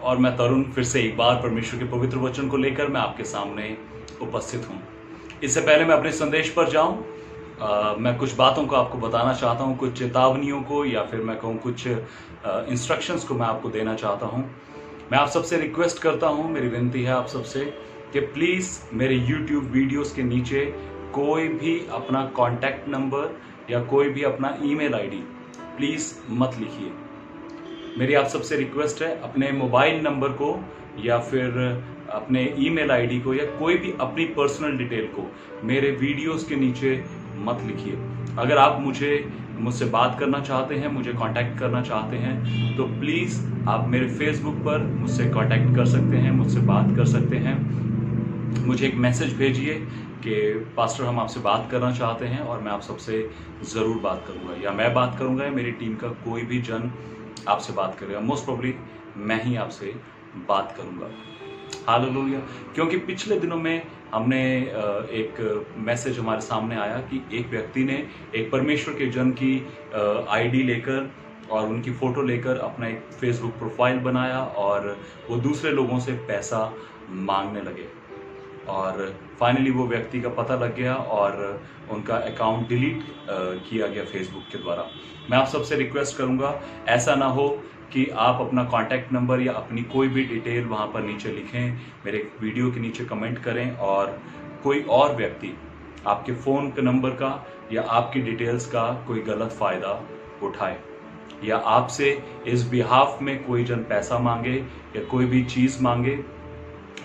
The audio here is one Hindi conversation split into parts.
और मैं तरुण फिर से एक बार परमेश्वर के पवित्र वचन को लेकर मैं आपके सामने उपस्थित हूँ। इससे पहले मैं अपने संदेश पर जाऊँ, मैं कुछ बातों को आपको बताना चाहता हूँ, कुछ चेतावनियों को या फिर मैं कहूँ कुछ इंस्ट्रक्शंस को मैं आपको देना चाहता हूँ। मैं आप सबसे रिक्वेस्ट करता हूँ, मेरी विनती है आप सबसे कि प्लीज़ मेरे YouTube वीडियोस के नीचे कोई भी अपना कॉन्टैक्ट नंबर या कोई भी अपना ईमेल आईडी प्लीज़ मत लिखिए। मेरी आप सबसे रिक्वेस्ट है, अपने मोबाइल नंबर को या फिर अपने ईमेल आईडी को या कोई भी अपनी पर्सनल डिटेल को मेरे वीडियोस के नीचे मत लिखिए। अगर आप मुझसे बात करना चाहते हैं, मुझे कांटेक्ट करना चाहते हैं, तो प्लीज़ आप मेरे फेसबुक पर मुझसे कांटेक्ट कर सकते हैं, मुझसे बात कर सकते हैं। मुझे एक मैसेज भेजिए कि पास्टर हम आपसे बात करना चाहते हैं और मैं आप सबसे ज़रूर बात करूंगा, या मैं बात करूंगा या मेरी टीम का कोई भी जन आपसे बात करेगा। मोस्ट प्रोबेबली मैं ही आपसे बात करूंगा। हालेलुया। क्योंकि पिछले दिनों में हमने एक मैसेज हमारे सामने आया कि एक व्यक्ति ने एक परमेश्वर के जन की आईडी लेकर और उनकी फ़ोटो लेकर अपना एक फेसबुक प्रोफाइल बनाया और वो दूसरे लोगों से पैसा मांगने लगे और फाइनली वो व्यक्ति का पता लग गया और उनका अकाउंट डिलीट किया गया फेसबुक के द्वारा। मैं आप सबसे रिक्वेस्ट करूंगा, ऐसा ना हो कि आप अपना कॉन्टैक्ट नंबर या अपनी कोई भी डिटेल वहाँ पर नीचे लिखें, मेरे वीडियो के नीचे कमेंट करें और कोई और व्यक्ति आपके फ़ोन के नंबर का या आपकी डिटेल्स का कोई गलत फ़ायदा उठाए या आपसे इस बिहाफ में कोई जन पैसा मांगे या कोई भी चीज़ मांगे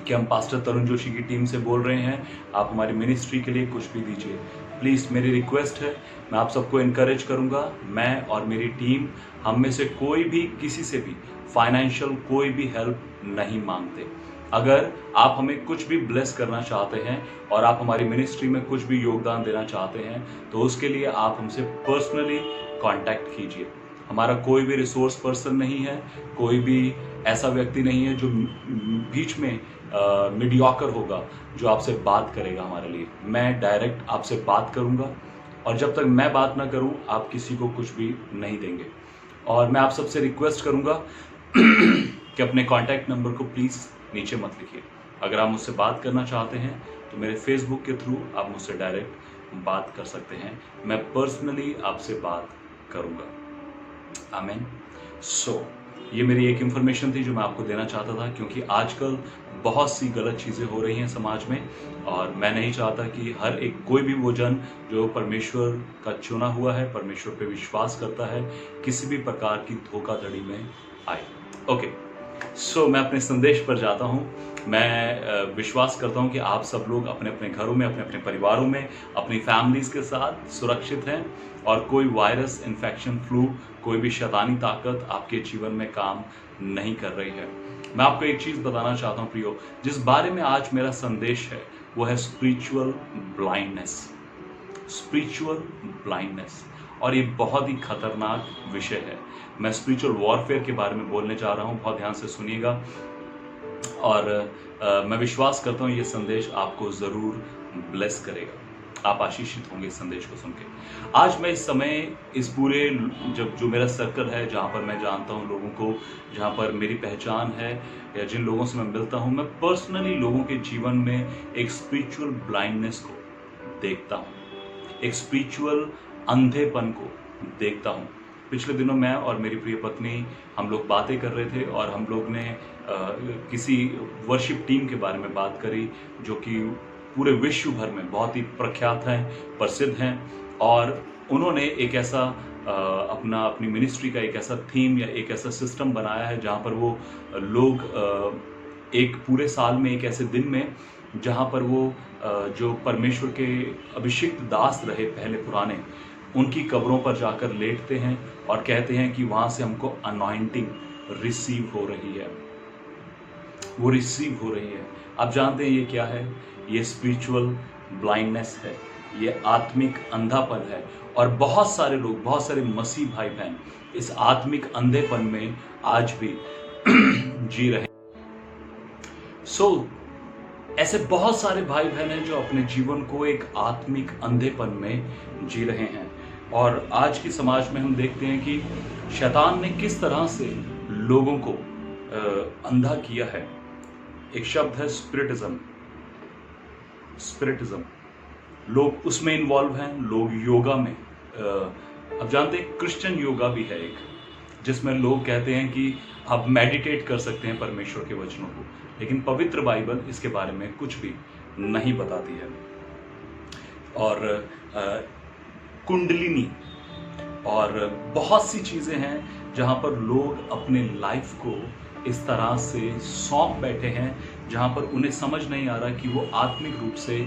कि हम पास्टर तरुण जोशी की टीम से बोल रहे हैं, आप हमारी मिनिस्ट्री के लिए कुछ भी दीजिए। प्लीज़ मेरी रिक्वेस्ट है, मैं आप सबको इनकरेज करूंगा, मैं और मेरी टीम हम में से कोई भी किसी से भी फाइनेंशियल कोई भी हेल्प नहीं मांगते। अगर आप हमें कुछ भी ब्लेस करना चाहते हैं और आप हमारी मिनिस्ट्री में कुछ भी योगदान देना चाहते हैं तो उसके लिए आप हमसे पर्सनली कांटेक्ट कीजिए। हमारा कोई भी रिसोर्स पर्सन नहीं है, कोई भी ऐसा व्यक्ति नहीं है जो बीच में मीडियोकर होगा जो आपसे बात करेगा हमारे लिए। मैं डायरेक्ट आपसे बात करूंगा और जब तक मैं बात ना करूं आप किसी को कुछ भी नहीं देंगे। और मैं आप सबसे रिक्वेस्ट करूंगा कि अपने कॉन्टैक्ट नंबर को प्लीज़ नीचे मत लिखिए। अगर आप मुझसे बात करना चाहते हैं तो मेरे फेसबुक के थ्रू आप मुझसे डायरेक्ट बात कर सकते हैं, मैं पर्सनली आपसे बात करूंगा। आमीन। ये मेरी एक इन्फॉर्मेशन थी जो मैं आपको देना चाहता था, क्योंकि आजकल बहुत सी गलत चीज़ें हो रही हैं समाज में और मैं नहीं चाहता कि हर एक कोई भी वो जन जो परमेश्वर का चुना हुआ है, परमेश्वर पे विश्वास करता है, किसी भी प्रकार की धोखाधड़ी में आए। मैं अपने संदेश पर जाता हूँ। मैं विश्वास करता हूँ कि आप सब लोग अपने अपने घरों में, अपने अपने परिवारों में, अपनी फैमिलीज़ के साथ सुरक्षित हैं और कोई वायरस, इन्फेक्शन, फ्लू, कोई भी शैतानी ताकत आपके जीवन में काम नहीं कर रही है। मैं आपको एक चीज़ बताना चाहता हूँ प्रियो, जिस बारे में आज मेरा संदेश है वो है स्पिरिचुअल ब्लाइंडनेस। स्पिरिचुअल ब्लाइंडनेस, और ये बहुत ही खतरनाक विषय है। मैं स्पिरिचुअल वॉरफेयर के बारे में बोलने जा रहा हूँ, बहुत ध्यान से सुनिएगा और मैं विश्वास करता हूँ ये संदेश आपको ज़रूर ब्लेस करेगा। आप आशीषित होंगे इस संदेश को सुन के। आज मैं इस समय इस पूरे जो मेरा सर्कल है, जहाँ पर मैं जानता हूँ लोगों को, जहाँ पर मेरी पहचान है या जिन लोगों से मैं मिलता हूँ, मैं पर्सनली लोगों के जीवन में एक स्पिरिचुअल ब्लाइंडनेस को देखता हूँ, एक स्पिरिचुअल अंधेपन को देखता हूँ। पिछले दिनों मैं और मेरी प्रिय पत्नी हम लोग बातें कर रहे थे और हम लोग ने किसी वर्शिप टीम के बारे में बात करी जो कि पूरे विश्व भर में बहुत ही प्रख्यात हैं, प्रसिद्ध हैं, और उन्होंने एक ऐसा अपनी मिनिस्ट्री का एक ऐसा थीम या एक ऐसा सिस्टम बनाया है जहाँ पर वो लोग एक पूरे साल में एक ऐसे दिन में जहाँ पर वो जो परमेश्वर के अभिषिक्त दास रहे पहले पुराने, उनकी कब्रों पर जाकर लेटते हैं और कहते हैं कि वहाँ से हमको अनॉइंटिंग रिसीव हो रही है, वो रिसीव हो रही है। आप जानते हैं ये क्या है? ये स्पिरिचुअल ब्लाइंडनेस है, ये आत्मिक अंधापन है और बहुत सारे लोग, बहुत सारे मसीह भाई बहन इस आत्मिक अंधेपन में आज भी जी रहे हैं। ऐसे बहुत सारे भाई बहन हैं जो अपने जीवन को एक आत्मिक अंधेपन में जी रहे हैं। और आज की समाज में हम देखते हैं कि शैतान ने किस तरह से लोगों को अंधा किया है। एक शब्द है स्पिरिटिज्म। स्पिरिटिज्म, लोग उसमें इन्वॉल्व हैं, लोग योगा में। अब जानते हैं क्रिश्चियन योगा भी है एक, जिसमें लोग कहते हैं कि आप मेडिटेट कर सकते हैं परमेश्वर के वचनों को, लेकिन पवित्र बाइबल इसके बारे में कुछ भी नहीं बताती है। और कुंडलिनी और बहुत सी चीजें हैं जहां पर लोग अपने लाइफ को इस तरह से सौंप बैठे हैं, जहां पर उन्हें समझ नहीं आ रहा कि वो आत्मिक रूप से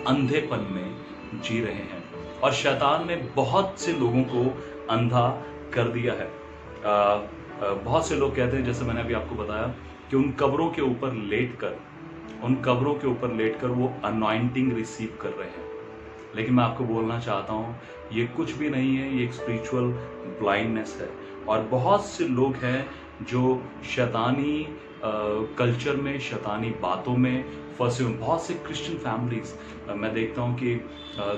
अंधेपन में जी रहे हैं। और शैतान ने बहुत से लोगों को अंधा कर दिया है। बहुत से लोग कहते हैं, जैसे मैंने अभी आपको बताया, कि उन कब्रों के ऊपर लेटकर वो अनॉइंटिंग रिसीव कर रहे हैं। लेकिन मैं आपको बोलना चाहता हूं, ये कुछ भी नहीं है, ये एक स्पिरिचुअल ब्लाइंडनेस है। और बहुत से लोग हैं जो शैतानी कल्चर में, शैतानी बातों में फंसे हुए। बहुत से क्रिश्चियन फैमिलीज मैं देखता हूं कि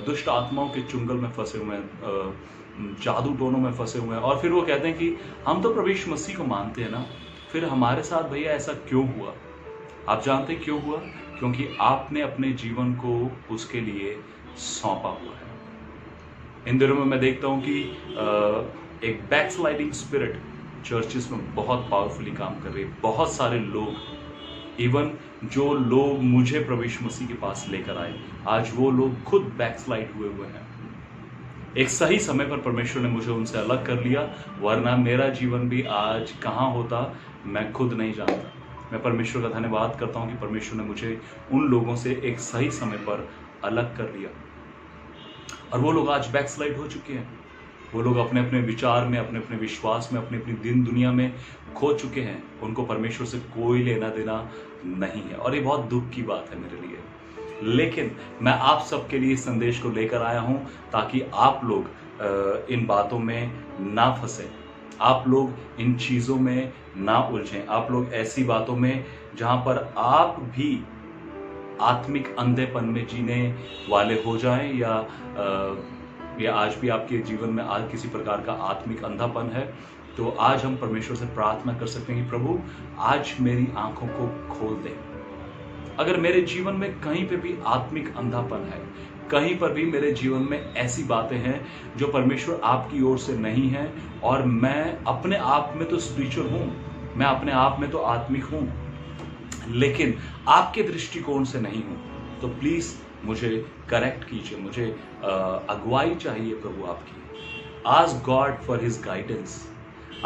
दुष्ट आत्माओं के चुंगल में फंसे हुए हैं, जादू टोनों में फंसे हुए हैं। और फिर वो कहते हैं कि हम तो प्रभु यीशु मसीह को मानते हैं ना, फिर हमारे साथ भैया ऐसा क्यों हुआ? आप जानते हैं क्यों हुआ? क्योंकि आपने अपने जीवन को उसके लिए सौंपा हुआ है। इन दिनों में मैं देखता हूं कि एक बैकस्लाइडिंग स्पिरिट चर्चेस में बहुत पावरफुली काम कर रही है। बहुत सारे लोग, इवन जो लोग मुझे प्रभु यीशु मसीह के पास लेकर आए, आज वो लोग खुद बैकस्लाइड हुए हैं। एक सही समय पर परमेश्वर ने मुझे उनसे अलग कर लिया, वरना मेरा जीवन भी आज कहाँ होता मैं खुद नहीं जानता। मैं परमेश्वर का धन्यवाद करता हूँ कि परमेश्वर ने मुझे उन लोगों से एक सही समय पर अलग कर लिया। और वो लोग आज बैकस्लाइड हो चुके हैं। वो लोग अपने अपने विचार में, अपने अपने विश्वास में, अपनी अपनी दिन दुनिया में खो चुके हैं। उनको परमेश्वर से कोई लेना देना नहीं है। और ये बहुत दुख की बात है मेरे लिए। लेकिन मैं आप सबके लिए इस संदेश को लेकर आया हूं ताकि आप लोग इन बातों में ना फंसे, आप लोग इन चीजों में ना उलझें, आप लोग ऐसी बातों में जहां पर आप भी आत्मिक अंधेपन में जीने वाले हो जाएं, या आज भी आपके जीवन में आज किसी प्रकार का आत्मिक अंधापन है, तो आज हम परमेश्वर से प्रार्थना कर सकते हैं कि प्रभु आज मेरी आंखों को खोल दे। अगर मेरे जीवन में कहीं पे भी आत्मिक अंधापन है, कहीं पर भी मेरे जीवन में ऐसी बातें हैं जो परमेश्वर आपकी ओर से नहीं है, और मैं अपने आप में तो स्पिरिचुअल हूं, मैं अपने आप में तो आत्मिक हूं, लेकिन आपके दृष्टिकोण से नहीं हूं, तो प्लीज मुझे करेक्ट कीजिए। मुझे अगुवाई चाहिए प्रभु आपकी। Ask God for his guidance,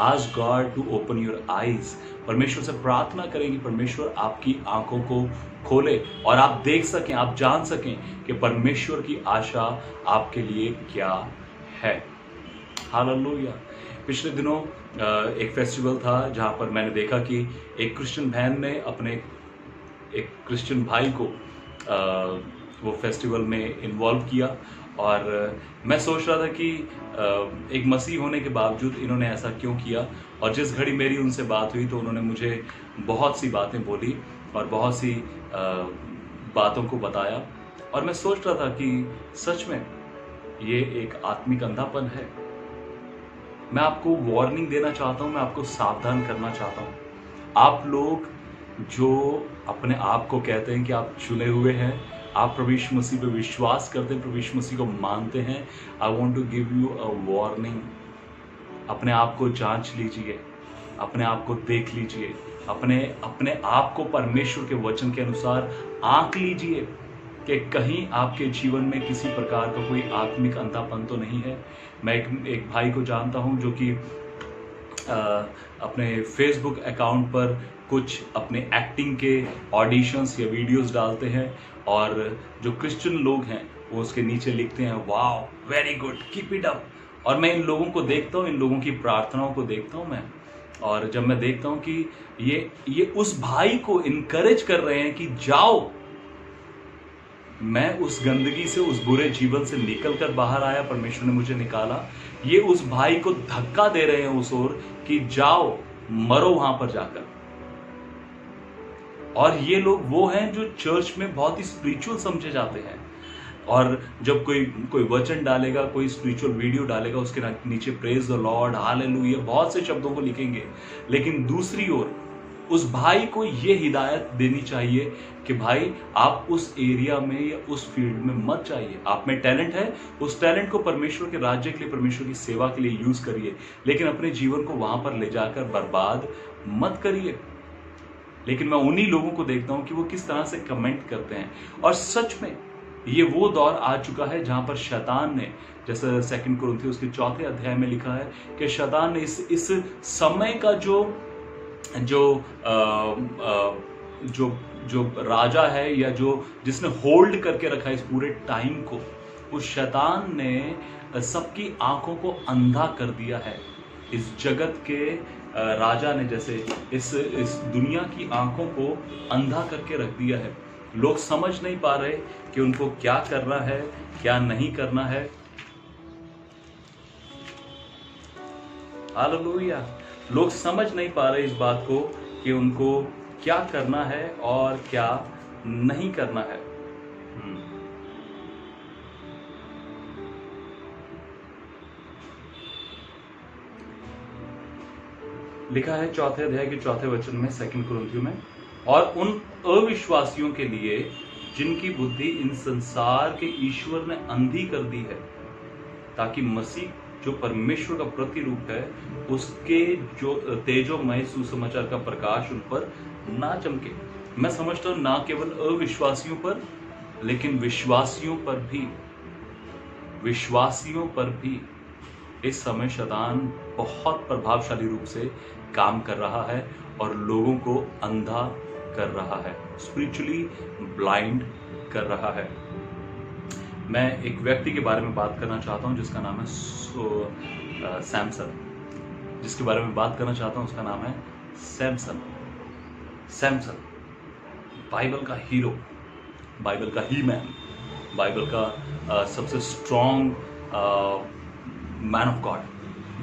ask God to open your eyes. परमेश्वर से प्रार्थना करें कि परमेश्वर आपकी आंखों को खोले और आप देख सकें, आप जान सकें कि परमेश्वर की आशा आपके लिए क्या है। हालेलुया। पिछले दिनों एक फेस्टिवल था जहां पर मैंने देखा कि एक क्रिश्चियन बहन ने अपने एक क्रिश्चियन भाई को वो फेस्टिवल में इन्वॉल्व किया। और मैं सोच रहा था कि एक मसीह होने के बावजूद इन्होंने ऐसा क्यों किया। और जिस घड़ी मेरी उनसे बात हुई तो उन्होंने मुझे बहुत सी बातें बोली और बहुत सी बातों को बताया। और मैं सोच रहा था कि सच में ये एक आत्मिक अंधापन है। मैं आपको वार्निंग देना चाहता हूं, मैं आपको सावधान करना चाहता हूं। आप लोग जो अपने आप को कहते हैं कि आप चुने हुए हैं, आप प्रभु यीशु मसीह पे विश्वास करते हैं, प्रभु यीशु मसीह को मानते हैं, I want to give you a warning. अपने आप को जांच लीजिए, अपने आप को देख लीजिए, अपने आप को परमेश्वर के वचन के अनुसार आंक लीजिए कि कहीं आपके जीवन में किसी प्रकार का कोई आत्मिक अंधापन तो नहीं है। मैं एक भाई को जानता हूं जो कि अपने फेसबुक अकाउंट पर कुछ अपने एक्टिंग के ऑडिशंस या वीडियोस डालते हैं, और जो क्रिश्चियन लोग हैं वो उसके नीचे लिखते हैं wow very good keep it up. और मैं इन लोगों को देखता हूँ, इन लोगों की प्रार्थनाओं को देखता हूँ मैं, और जब मैं देखता हूँ कि ये उस भाई को इनकरेज कर रहे हैं कि जाओ, मैं उस गंदगी से, उस बुरे जीवन से निकल कर बाहर आया, परमेश्वर ने मुझे निकाला, ये उस भाई को धक्का दे रहे हैं उस ओर कि जाओ मरो वहां पर जाकर। और ये लोग वो हैं जो चर्च में बहुत ही स्पिरिचुअल समझे जाते हैं, और जब कोई वचन डालेगा, कोई स्पिरिचुअल वीडियो डालेगा, उसके नीचे प्रेज द लॉर्ड, हालेलुया, बहुत से शब्दों को लिखेंगे, लेकिन दूसरी ओर उस भाई को ये हिदायत देनी चाहिए कि भाई आप उस एरिया में या उस फील्ड में मत जाइए। आप में टैलेंट है, उस टैलेंट को परमेश्वर के राज्य के लिए, परमेश्वर की सेवा के लिए यूज करिए, लेकिन अपने जीवन को वहां पर ले जाकर बर्बाद मत करिए। लेकिन मैं उन्हीं लोगों को देखता हूं कि वो किस तरह से कमेंट करते हैं, और सच में ये वो दौर आ चुका है जहां पर शैतान ने, जैसे 2 कुरिन्थियों उसके 4 अध्याय में लिखा है कि शैतान ने इस समय का जो जो जो जो राजा है, या जो जिसने होल्ड करके रखा है इस पूरे टाइम को, उस शैतान ने सबकी आंखों को अंधा कर दिया है। इस जगत के राजा ने जैसे इस दुनिया की आंखों को अंधा करके रख दिया है। लोग समझ नहीं पा रहे कि उनको क्या करना है, क्या नहीं करना है। हालेलुया। लोग समझ नहीं पा रहे इस बात को कि उनको क्या करना है और क्या नहीं करना है। लिखा है 4 अध्याय के 4 वचन में 2 कुरिन्थियों में, और उन अविश्वासियों के लिए जिनकी बुद्धि इन संसार के ईश्वर ने अंधी कर दी है, ताकि मसीह जो परमेश्वर का प्रतिरूप है उसके जो तेजोमय सुसमाचार का प्रकाश उन पर ना चमके। मैं समझता हूं ना केवल अविश्वासियों पर, लेकिन विश्वासियों पर भी इस समय शैतान बहुत प्रभावशाली रूप से काम कर रहा है और लोगों को अंधा कर रहा है, स्पिरिचुअली ब्लाइंड कर रहा है। मैं एक व्यक्ति के बारे में बात करना चाहता हूं जिसका नाम है सैमसन। जिसके बारे में बात करना चाहता हूं उसका नाम है सैमसन। बाइबल का हीरो, बाइबल का ही मैन, बाइबल का सबसे strong man of God,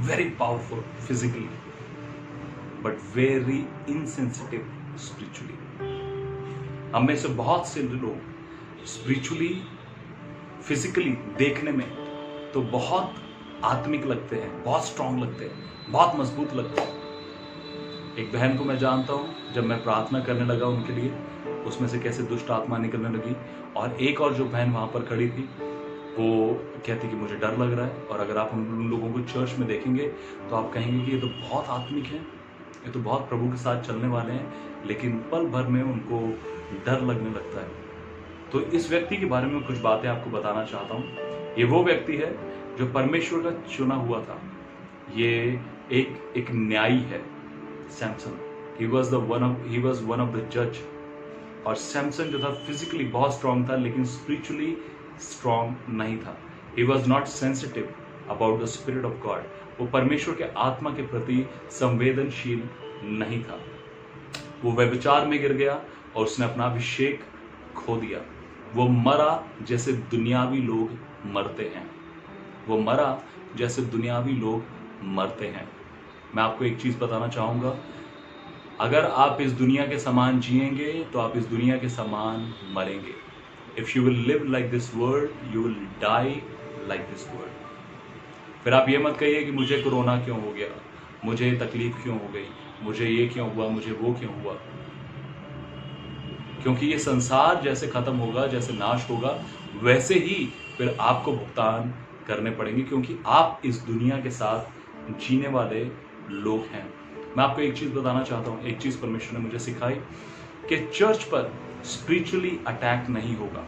very powerful physically but very insensitive spiritually. हम में से बहुत से लोग स्पिरिचुअली, फिजिकली देखने में तो बहुत आत्मिक लगते हैं, बहुत स्ट्रांग लगते हैं, बहुत मजबूत लगते हैं। एक बहन को मैं जानता हूं, जब मैं प्रार्थना करने लगा उनके लिए, उसमें से कैसे दुष्ट आत्मा निकलने लगी। और एक और जो बहन वहां पर खड़ी थी वो कहती कि मुझे डर लग रहा है। और अगर आप उन लोगों को चर्च में देखेंगे तो आप कहेंगे कि ये तो बहुत आत्मिक है, ये तो बहुत प्रभु के साथ चलने वाले हैं, लेकिन पल भर में उनको डर लगने लगता है। तो इस व्यक्ति के बारे में कुछ बातें आपको बताना चाहता हूँ। ये वो व्यक्ति है जो परमेश्वर का चुना हुआ था। ये एक न्यायी है Samson. He was one of the जज। और सैमसन जो था फिजिकली बहुत स्ट्रांग था, लेकिन स्पिरिचुअली स्ट्रांग नहीं था। He was not sensitive about the spirit of God. वो परमेश्वर के आत्मा के प्रति संवेदनशील नहीं था। वो व्यभिचार में गिर गया और उसने अपना अभिषेक खो दिया। वो मरा जैसे दुनियावी लोग मरते हैं। वो मरा जैसे दुनियावी लोग मरते हैं। मैं आपको एक चीज बताना चाहूंगा, अगर आप इस दुनिया के समान जिएंगे तो आप इस दुनिया के समान मरेंगे। If you will live like this world you will die like this world. फिर आप ये मत कहिए कि मुझे कोरोना क्यों हो गया, मुझे तकलीफ क्यों हो गई, मुझे ये क्यों हुआ, मुझे वो क्यों हुआ। क्योंकि ये संसार जैसे खत्म होगा, जैसे नाश होगा, वैसे ही फिर आपको भुगतान करने पड़ेंगे, क्योंकि आप इस दुनिया के साथ जीने वाले लोग हैं। मैं आपको एक चीज बताना चाहता हूं, एक चीज परमेश्वर ने मुझे सिखाई कि चर्च पर स्पिरिचुअली अटैक नहीं होगा,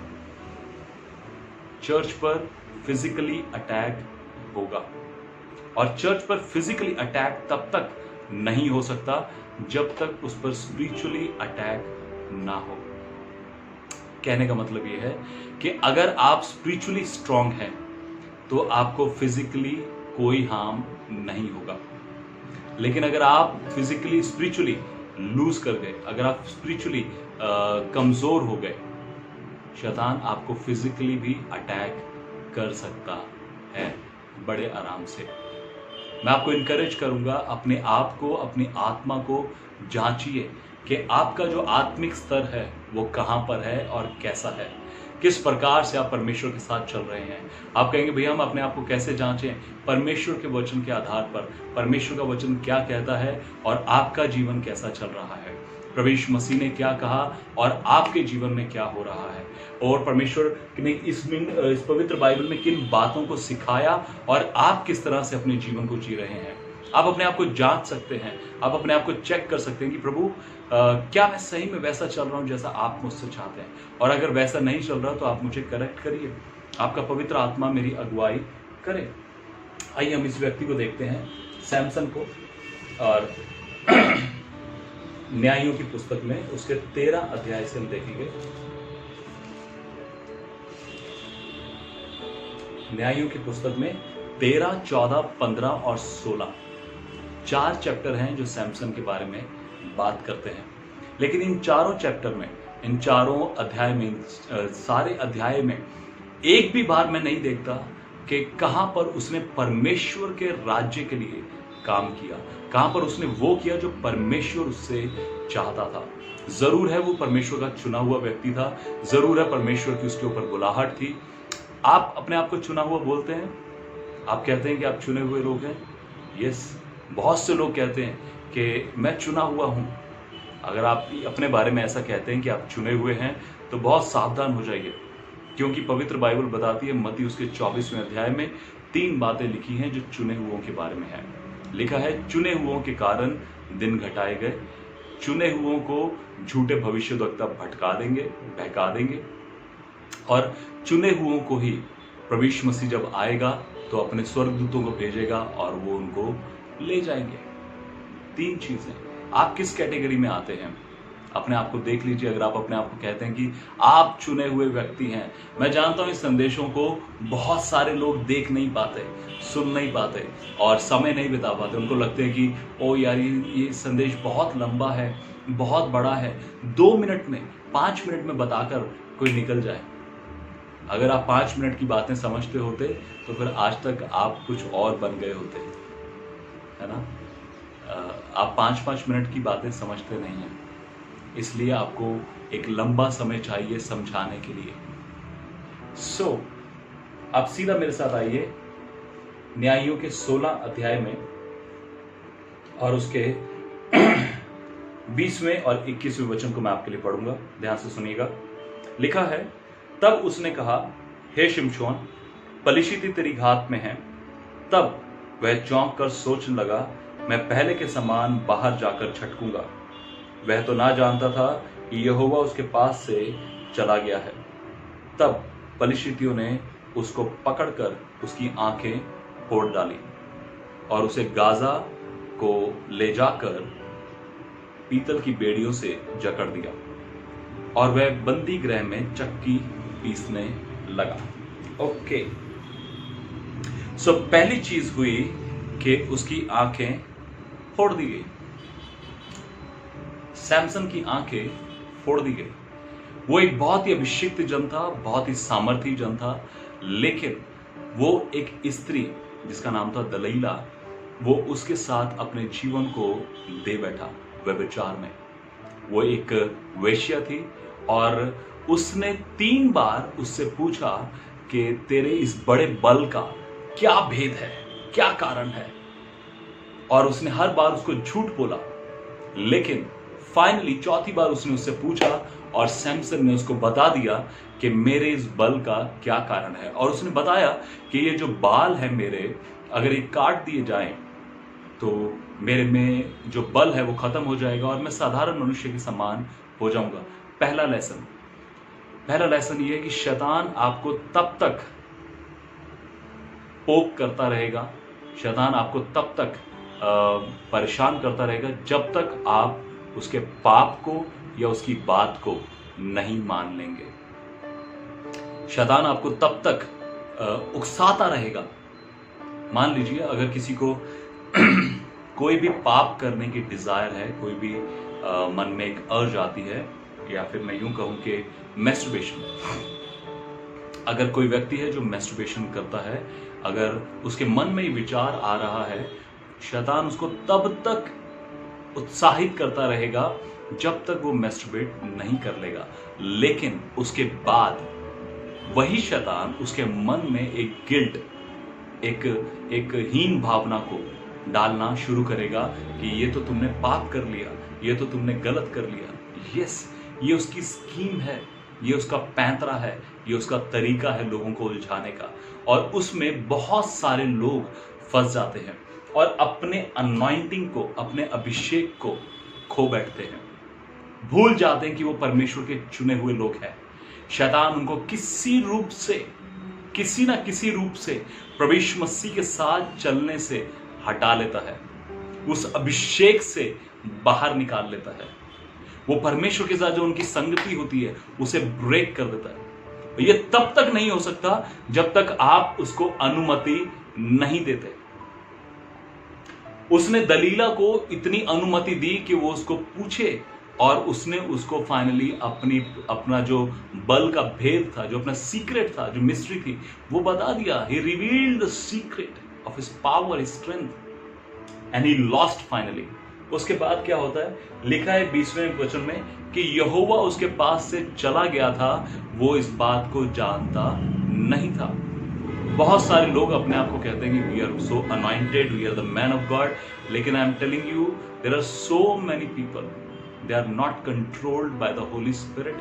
चर्च पर फिजिकली अटैक होगा। और चर्च पर फिजिकली अटैक तब तक नहीं हो सकता जब तक उस पर स्पिरिचुअली अटैक ना हो। कहने का मतलब यह है कि अगर आप स्पिरिचुअली स्ट्रांग हैं तो आपको फिजिकली कोई हार्म नहीं होगा। लेकिन अगर आप फिजिकली स्पिरिचुअली लूज कर गए, अगर आप स्पिरिचुअली कमजोर हो गए, शैतान आपको फिजिकली भी अटैक कर सकता है बड़े आराम से। मैं आपको इनकरेज करूंगा, अपने आप को, अपनी आत्मा को जांचिए कि आपका जो आत्मिक स्तर है वो कहां पर है और कैसा है, किस प्रकार से आप परमेश्वर के साथ चल रहे हैं। आप कहेंगे भैया हम अपने आप को कैसे जांचें? परमेश्वर के वचन के आधार पर, परमेश्वर का वचन क्या कहता है और आपका जीवन कैसा चल रहा है। प्रभु यीशु मसीह ने क्या कहा और आपके जीवन में क्या हो रहा है, और परमेश्वर ने इस पवित्र बाइबल में किन बातों को सिखाया और आप किस तरह से अपने जीवन को जी रहे हैं। आप अपने आप को जांच सकते हैं, आप अपने आप को चेक कर सकते हैं कि प्रभु क्या मैं सही में वैसा चल रहा हूं जैसा आप मुझसे चाहते हैं, और अगर वैसा नहीं चल रहा तो आप मुझे करेक्ट करिए, आपका पवित्र आत्मा मेरी अगुवाई करे। आइए हम इस व्यक्ति को देखते हैं, सैमसन को, और न्यायों की पुस्तक में उसके 13 अध्याय से हम देखेंगे। न्यायों की पुस्तक में 13, 14, 15 और 16 4 चैप्टर हैं जो सैमसन के बारे में बात करते हैं। लेकिन इन चारों चैप्टर में, इन चारों अध्याय में, सारे अध्याय में एक भी बार मैं नहीं देखता कि कहां पर उसने परमेश्वर के राज्य के लिए काम किया, कहां पर उसने वो किया जो परमेश्वर उससे चाहता था। जरूर है वो परमेश्वर का चुना हुआ व्यक्ति था, जरूर है परमेश्वर की उसके ऊपर बुलाहट थी। आप अपने आप को चुना हुआ बोलते हैं? आप कहते हैं कि आप चुने हुए लोग हैं? यस, बहुत से लोग कहते हैं कि मैं चुना हुआ हूं। अगर आप अपने बारे में ऐसा कहते हैं कि आप चुने हुए हैं तो बहुत सावधान हो जाइए, क्योंकि पवित्र बाइबल बताती है, मत्ती उसके 24वें अध्याय में 3 बातें लिखी हैं जो चुने हुओं के बारे में है। लिखा है, चुने हुओं के कारण दिन घटाए गए, चुने हुओं को झूठे भविष्यद्वक्ता भटका देंगे, बहका देंगे, और चुने हुओं को ही प्रभु यीशु मसीह जब आएगा तो अपने स्वर्गदूतों को भेजेगा और वो उनको ले जाएंगे। 3 चीजें। आप किस कैटेगरी में आते हैं? अपने आप को देख लीजिए। अगर आप अपने आप को कहते हैं कि आप चुने हुए व्यक्ति हैं, मैं जानता हूं इस संदेशों को बहुत सारे लोग देख नहीं पाते, सुन नहीं पाते और समय नहीं बिता पाते। उनको लगते हैं कि ओ यार, ये संदेश बहुत लंबा है, बहुत बड़ा है, 2 मिनट में, 5 मिनट में बताकर कोई निकल जाए। अगर आप 5 मिनट की बातें समझते होते तो फिर आज तक आप कुछ और बन गए होते, है ना। आप 5-5 मिनट की बातें समझते नहीं हैं, इसलिए आपको एक लंबा समय चाहिए समझाने के लिए। सो आप सीधा मेरे साथ आइए न्यायियों के 16 अध्याय में और उसके 20वें और 21वें वचन को मैं आपके लिए पढ़ूंगा। ध्यान से सुनिएगा। लिखा है, तब उसने कहा, हे शिमशोन, पलिशीती तेरी घात में है। तब वह चौंक कर सोचने लगा, मैं पहले के समान बाहर जाकर छटकूंगा। वह तो ना जानता था कि यहोवा उसके पास से चला गया है। तब पलिशीतियों ने उसको पकड़कर उसकी आंखें फोड़ डाली और उसे गाजा को ले जाकर पीतल की बेड़ियों से जकड़ दिया और वह बंदी गृह में चक्की पीसने लगा। ओके, सो पहली चीज हुई कि उसकी आंखें फोड़ दी गई। सैमसन की आंखें फोड़ दी गई। वो एक बहुत ही अभिषिक्त जन था, बहुत ही सामर्थी जन था, लेकिन वो एक स्त्री जिसका नाम था दलीला, वो उसके साथ अपने जीवन को दे बैठा व्यभिचार में। वो एक वेश्या थी और उसने 3 बार उससे पूछा कि तेरे इस बड़े बल का क्या भेद है, क्या कारण है, और उसने हर बार उसको झूठ बोला। लेकिन फाइनली 4थी बार उसने उससे पूछा और सैमसन ने उसको बता दिया कि मेरे इस बल का क्या कारण है। और उसने बताया कि ये जो बाल है मेरे, अगर ये काट दिए जाएं तो मेरे में जो बल है वो खत्म हो जाएगा और मैं साधारण मनुष्य के समान हो जाऊंगा। पहला लेसन ये है कि शैतान आपको तब तक पोक करता रहेगा, शैतान आपको तब तक परेशान करता रहेगा जब तक आप उसके पाप को या उसकी बात को नहीं मान लेंगे। शैतान आपको तब तक उकसाता रहेगा। मान लीजिए अगर किसी को कोई भी पाप करने की डिजायर है, कोई भी मन में एक अर्ज आती है, या फिर मैं यूं कहूं कि मैस्टरबेशन, अगर कोई व्यक्ति है जो मैस्टरबेशन करता है, अगर उसके मन में ये विचार आ रहा है, शैतान उसको तब तक उत्साहित करता रहेगा जब तक वो मैस्टरबेट नहीं कर लेगा। लेकिन उसके बाद वही शैतान उसके मन में एक गिल्ट, एक हीन भावना को डालना शुरू करेगा कि ये तो तुमने पाप कर लिया, ये तो तुमने गलत कर लिया। यस, ये उसकी स्कीम है, ये उसका पैंतरा है, ये उसका तरीका है लोगों को उलझाने का। और उसमें बहुत सारे लोग फंस जाते हैं और अपने अनॉइंटिंग को, अपने अभिषेक को खो बैठते हैं, भूल जाते हैं कि वो परमेश्वर के चुने हुए लोग हैं। शैतान उनको किसी रूप से, किसी ना किसी रूप से प्रभु यीशु मसीह के साथ चलने से हटा लेता है, उस अभिषेक से बाहर निकाल लेता है। वो परमेश्वर के साथ जो उनकी संगति होती है उसे ब्रेक कर देता है। ये तब तक नहीं हो सकता जब तक आप उसको अनुमति नहीं देते। उसने दलीला को इतनी अनुमति दी कि वो उसको पूछे और उसने उसको फाइनली अपना जो बल का भेद था, जो अपना सीक्रेट था, जो मिस्ट्री थी, वो बता दिया। He revealed the secret of his power, his strength and he lost finally. उसके बाद क्या होता है, लिखा है 20वें वचन में कि यहोवा उसके पास से चला गया था, वो इस बात को जानता नहीं था। बहुत सारे लोग अपने आप को कहते हैं कि we are so anointed, we are the man of God, लेकिन I am telling you there are so many people, they are not controlled by the Holy Spirit.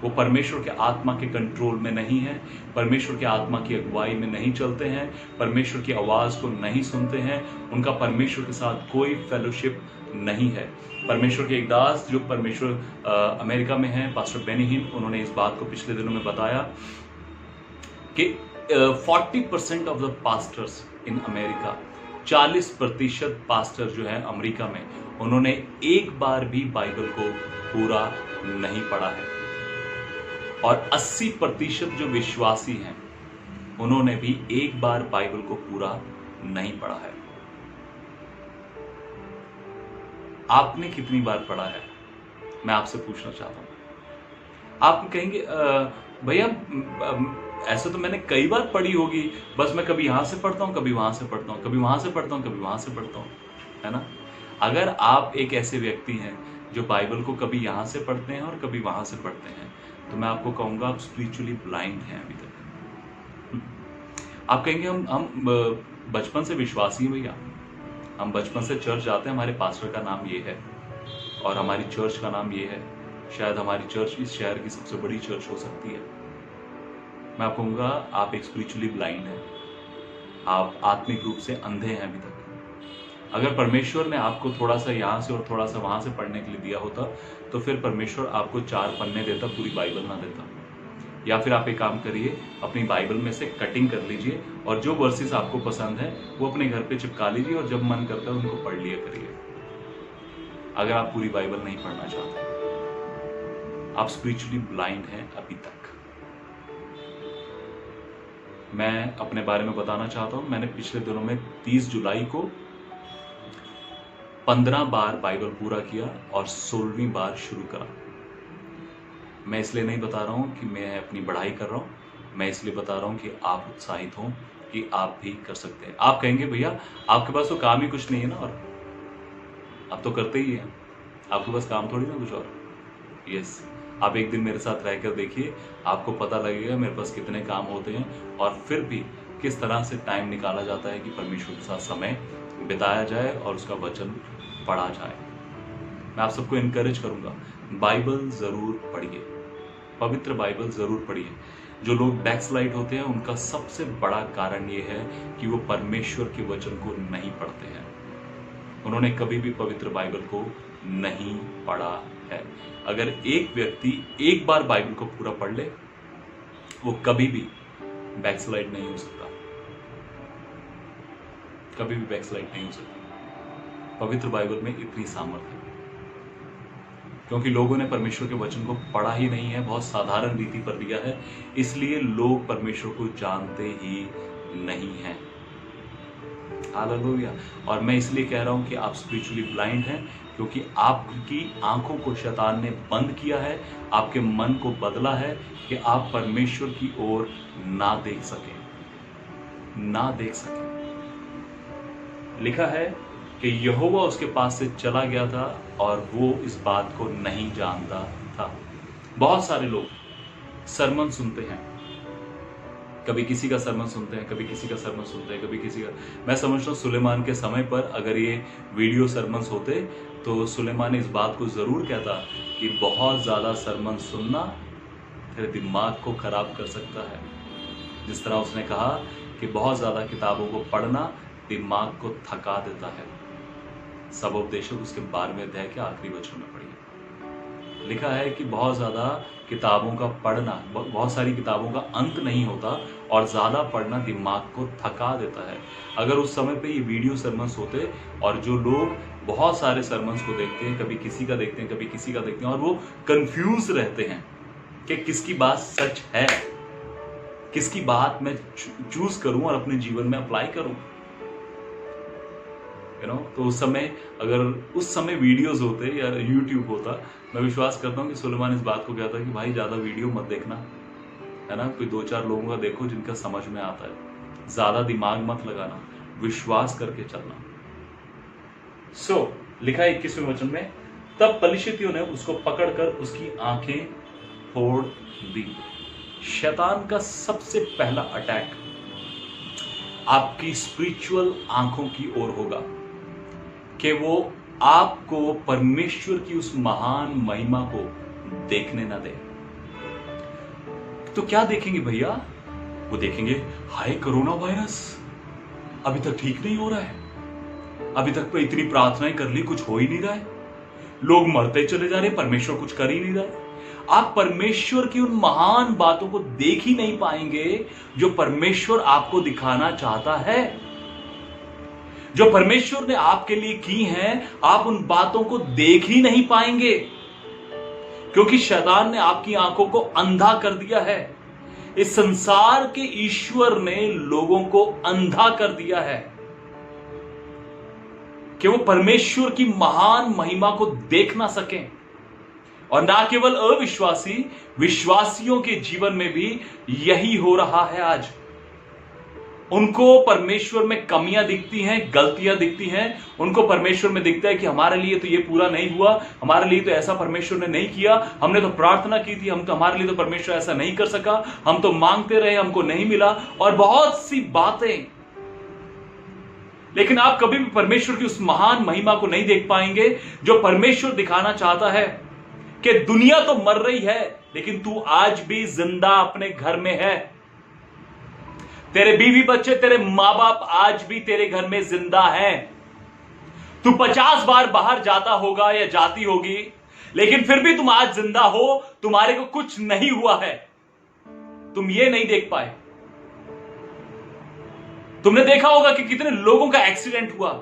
वो परमेश्वर के आत्मा के कंट्रोल में नहीं है, परमेश्वर के आत्मा की अगुवाई में नहीं चलते हैं, परमेश्वर की आवाज को नहीं सुनते हैं, उनका परमेश्वर के साथ कोई फेलोशिप नहीं है। परमेश्वर के एक दास जो परमेश्वर अमेरिका में है, पास्टर बेनी, उन्होंने इस बात को पिछले दिनों में बताया कि 40% of the pastors in America, 40% pastor जो है अमेरिका में, उन्होंने एक बार भी बाइबल को पूरा नहीं पढ़ा है। और 80% जो विश्वासी हैं, उन्होंने भी एक बार बाइबल को पूरा नहीं पढ़ा है। आपने कितनी बार पढ़ा है, मैं आपसे पूछना चाहता हूं। आप कहेंगे भैया ऐसे तो मैंने कई बार पढ़ी होगी, बस मैं कभी यहां से पढ़ता हूं, कभी वहां से पढ़ता हूं, कभी वहां से पढ़ता हूं, कभी वहां से पढ़ता हूं, है ना। अगर आप एक ऐसे व्यक्ति हैं जो बाइबल को कभी यहां से पढ़ते हैं और कभी वहां से पढ़ते हैं, तो मैं आपको कहूंगा आप स्पिरिचुअली ब्लाइंड हैं अभी तक। आप कहेंगे हम बचपन से विश्वासी हैं भैया, हम बचपन से चर्च जाते हैं, हमारे पास्टर का नाम ये है और हमारी चर्च का नाम ये है, शायद हमारी चर्च इस शहर की सबसे बड़ी चर्च हो सकती है। मैं आपको कहूंगा आप एक स्पिरिचुअली ब्लाइंड हैं, आप आत्मिक रूप से अंधे हैं अभी तक। अगर परमेश्वर ने आपको थोड़ा सा यहाँ से और थोड़ा सा वहां से पढ़ने के लिए दिया होता, तो फिर परमेश्वर आपको 4 पन्ने देता, पूरी बाइबल ना देता। या फिर आप एक काम करिए, अपनी बाइबल में से कटिंग कर लीजिए और जो वर्सेस आपको पसंद है वो अपने घर पे चिपका लीजिए और जब मन करता है उनको पढ़ लिया करिए। अगर आप पूरी बाइबल नहीं पढ़ना चाहते, आप स्पिरिचुअली ब्लाइंड हैं अभी तक। मैं अपने बारे में बताना चाहता हूं, मैंने पिछले दिनों में 30 जुलाई को 15 बार बाइबल पूरा किया और 16वीं बार शुरू करा। मैं इसलिए नहीं बता रहा हूं कि मैं अपनी बढ़ाई कर रहा हूं, मैं इसलिए बता रहा हूं कि आप उत्साहित हों कि आप भी कर सकते हैं। आप कहेंगे भैया आपके पास तो काम ही कुछ नहीं है ना, और आप तो करते ही हैं, आपके पास काम थोड़ी ना कुछ और। यस, आप एक दिन मेरे साथ रहकर देखिए, आपको पता लगेगा मेरे पास कितने काम होते हैं और फिर भी किस तरह से टाइम निकाला जाता है कि परमेश्वर के साथ समय बिताया जाए और उसका वचन पढ़ा जाए। मैं आप सबको इनकरेज करूंगा, बाइबल जरूर पढ़िए, पवित्र बाइबल जरूर पढ़िए। जो लोग बैकस्लाइड होते हैं उनका सबसे बड़ा कारण ये है कि वो परमेश्वर के वचन को नहीं पढ़ते हैं, उन्होंने कभी भी पवित्र बाइबल को नहीं पढ़ा है। अगर एक व्यक्ति एक बार बाइबल को पूरा पढ़ ले, वो कभी भी बैकस्लाइड नहीं हो सकता, कभी भी बैकस्लाइड नहीं हो सकता। पवित्र बाइबल में इतनी सामर्थ्य है क्योंकि लोगों ने परमेश्वर के वचन को पढ़ा ही नहीं है, बहुत साधारण रीति पर लिया है, इसलिए लोग परमेश्वर को जानते ही नहीं हैं। हालेलुया। और मैं इसलिए कह रहा हूं कि आप स्पिरिचुअली ब्लाइंड हैं क्योंकि आपकी आंखों को शैतान ने बंद किया है, आपके मन को बदला है कि आप परमेश्वर की ओर ना देख सकें, ना देख सकें। लिखा है कि यहोवा उसके पास से चला गया था और वो इस बात को नहीं जानता था। बहुत सारे लोग सरमन सुनते हैं, कभी किसी का सरमन सुनते हैं, कभी किसी का सरमन सुनते हैं, कभी किसी का। मैं समझता हूँ सुलेमान के समय पर अगर ये वीडियो सरमन्स होते तो सुलेमान इस बात को ज़रूर कहता कि बहुत ज़्यादा सरमन सुनना तेरे दिमाग को खराब कर सकता है। जिस तरह उसने कहा कि बहुत ज़्यादा किताबों को पढ़ना दिमाग को थका देता है। सब उपदेशक उसके 12वें अध्याय के आखिरी वचन में पढ़िए, लिखा है कि बहुत ज़्यादा किताबों का पढ़ना, बहुत सारी किताबों का अंत नहीं होता और ज़्यादा पढ़ना दिमाग को थका देता है। अगर उस समय पे ये वीडियो सरमन्स होते और जो लोग बहुत सारे सरमन्स को देखते हैं, कभी किसी का देखते हैं, कभी किसी का देखते हैं, और वो कंफ्यूज रहते हैं कि किसकी बात सच है, किसकी बात मैं चूज करूं और अपने जीवन में अप्लाई करूं, तो उस समय अगर उस समय वीडियोस होते या यूट्यूब होता, मैं विश्वास करता हूं कि सुलेमान इस बात को कहता कि भाई ज्यादा वीडियो मत देखना, है ना, कोई 2-4 लोगों का देखो जिनका समझ में आता है, ज्यादा दिमाग मत लगाना, विश्वास करके चलना। लिखा है 21वें वचन में, तब पलिश्तियों ने उसको पकड़कर उसकी आंखें फोड़ दी। शैतान का सबसे पहला अटैक आपकी स्पिरिचुअल आंखों की ओर होगा कि वो आपको परमेश्वर की उस महान महिमा को देखने ना दे। तो क्या देखेंगे भैया? वो देखेंगे, हाय कोरोना वायरस अभी तक ठीक नहीं हो रहा है, अभी तक तो इतनी प्रार्थनाएं कर ली, कुछ हो ही नहीं रहा है, लोग मरते चले जा रहे, परमेश्वर कुछ कर ही नहीं रहा है। आप परमेश्वर की उन महान बातों को देख ही नहीं पाएंगे जो परमेश्वर आपको दिखाना चाहता है। जो परमेश्वर ने आपके लिए की हैं, आप उन बातों को देख ही नहीं पाएंगे, क्योंकि शैतान ने आपकी आंखों को अंधा कर दिया है। इस संसार के ईश्वर ने लोगों को अंधा कर दिया है कि वो परमेश्वर की महान महिमा को देख ना सकें। और ना केवल अविश्वासी, विश्वासियों के जीवन में भी यही हो रहा है आज। उनको परमेश्वर में कमियां दिखती हैं, गलतियां दिखती हैं। उनको परमेश्वर में दिखता है कि हमारे लिए तो ये पूरा नहीं हुआ, हमारे लिए तो ऐसा परमेश्वर ने नहीं किया, हमने तो प्रार्थना की थी, हम तो, हमारे लिए तो परमेश्वर ऐसा नहीं कर सका, हम तो मांगते रहे, हमको नहीं मिला, और बहुत सी बातें। लेकिन आप कभी भी परमेश्वर की उस महान महिमा को नहीं देख पाएंगे जो परमेश्वर दिखाना चाहता है कि दुनिया तो मर रही है लेकिन तू आज भी जिंदा अपने घर में है। तेरे बीवी बच्चे, तेरे मां बाप आज भी तेरे घर में जिंदा हैं। तू 50 बार बाहर जाता होगा या जाती होगी, लेकिन फिर भी तुम आज जिंदा हो, तुम्हारे को कुछ नहीं हुआ है, तुम ये नहीं देख पाए। तुमने देखा होगा कि कितने लोगों का एक्सीडेंट हुआ,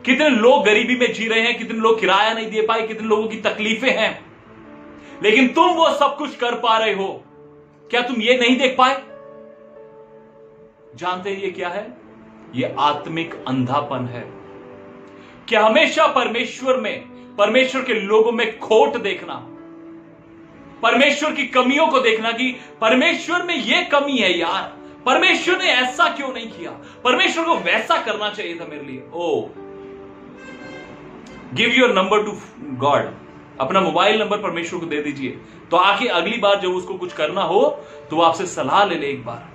कितने लोग गरीबी में जी रहे हैं, कितने लोग किराया नहीं दे पाए, कितने लोगों की तकलीफें हैं, लेकिन तुम वो सब कुछ कर पा रहे हो। क्या तुम ये नहीं देख पाए? जानते हैं ये क्या है? ये आत्मिक अंधापन है कि हमेशा परमेश्वर में, परमेश्वर के लोगों में खोट देखना, परमेश्वर की कमियों को देखना कि परमेश्वर में ये कमी है यार, परमेश्वर ने ऐसा क्यों नहीं किया, परमेश्वर को वैसा करना चाहिए था मेरे लिए। Oh, give your number to God, अपना मोबाइल नंबर परमेश्वर को दे दीजिए, तो आके अगली बार जब उसको कुछ करना हो तो वो आपसे सलाह ले ले एक बार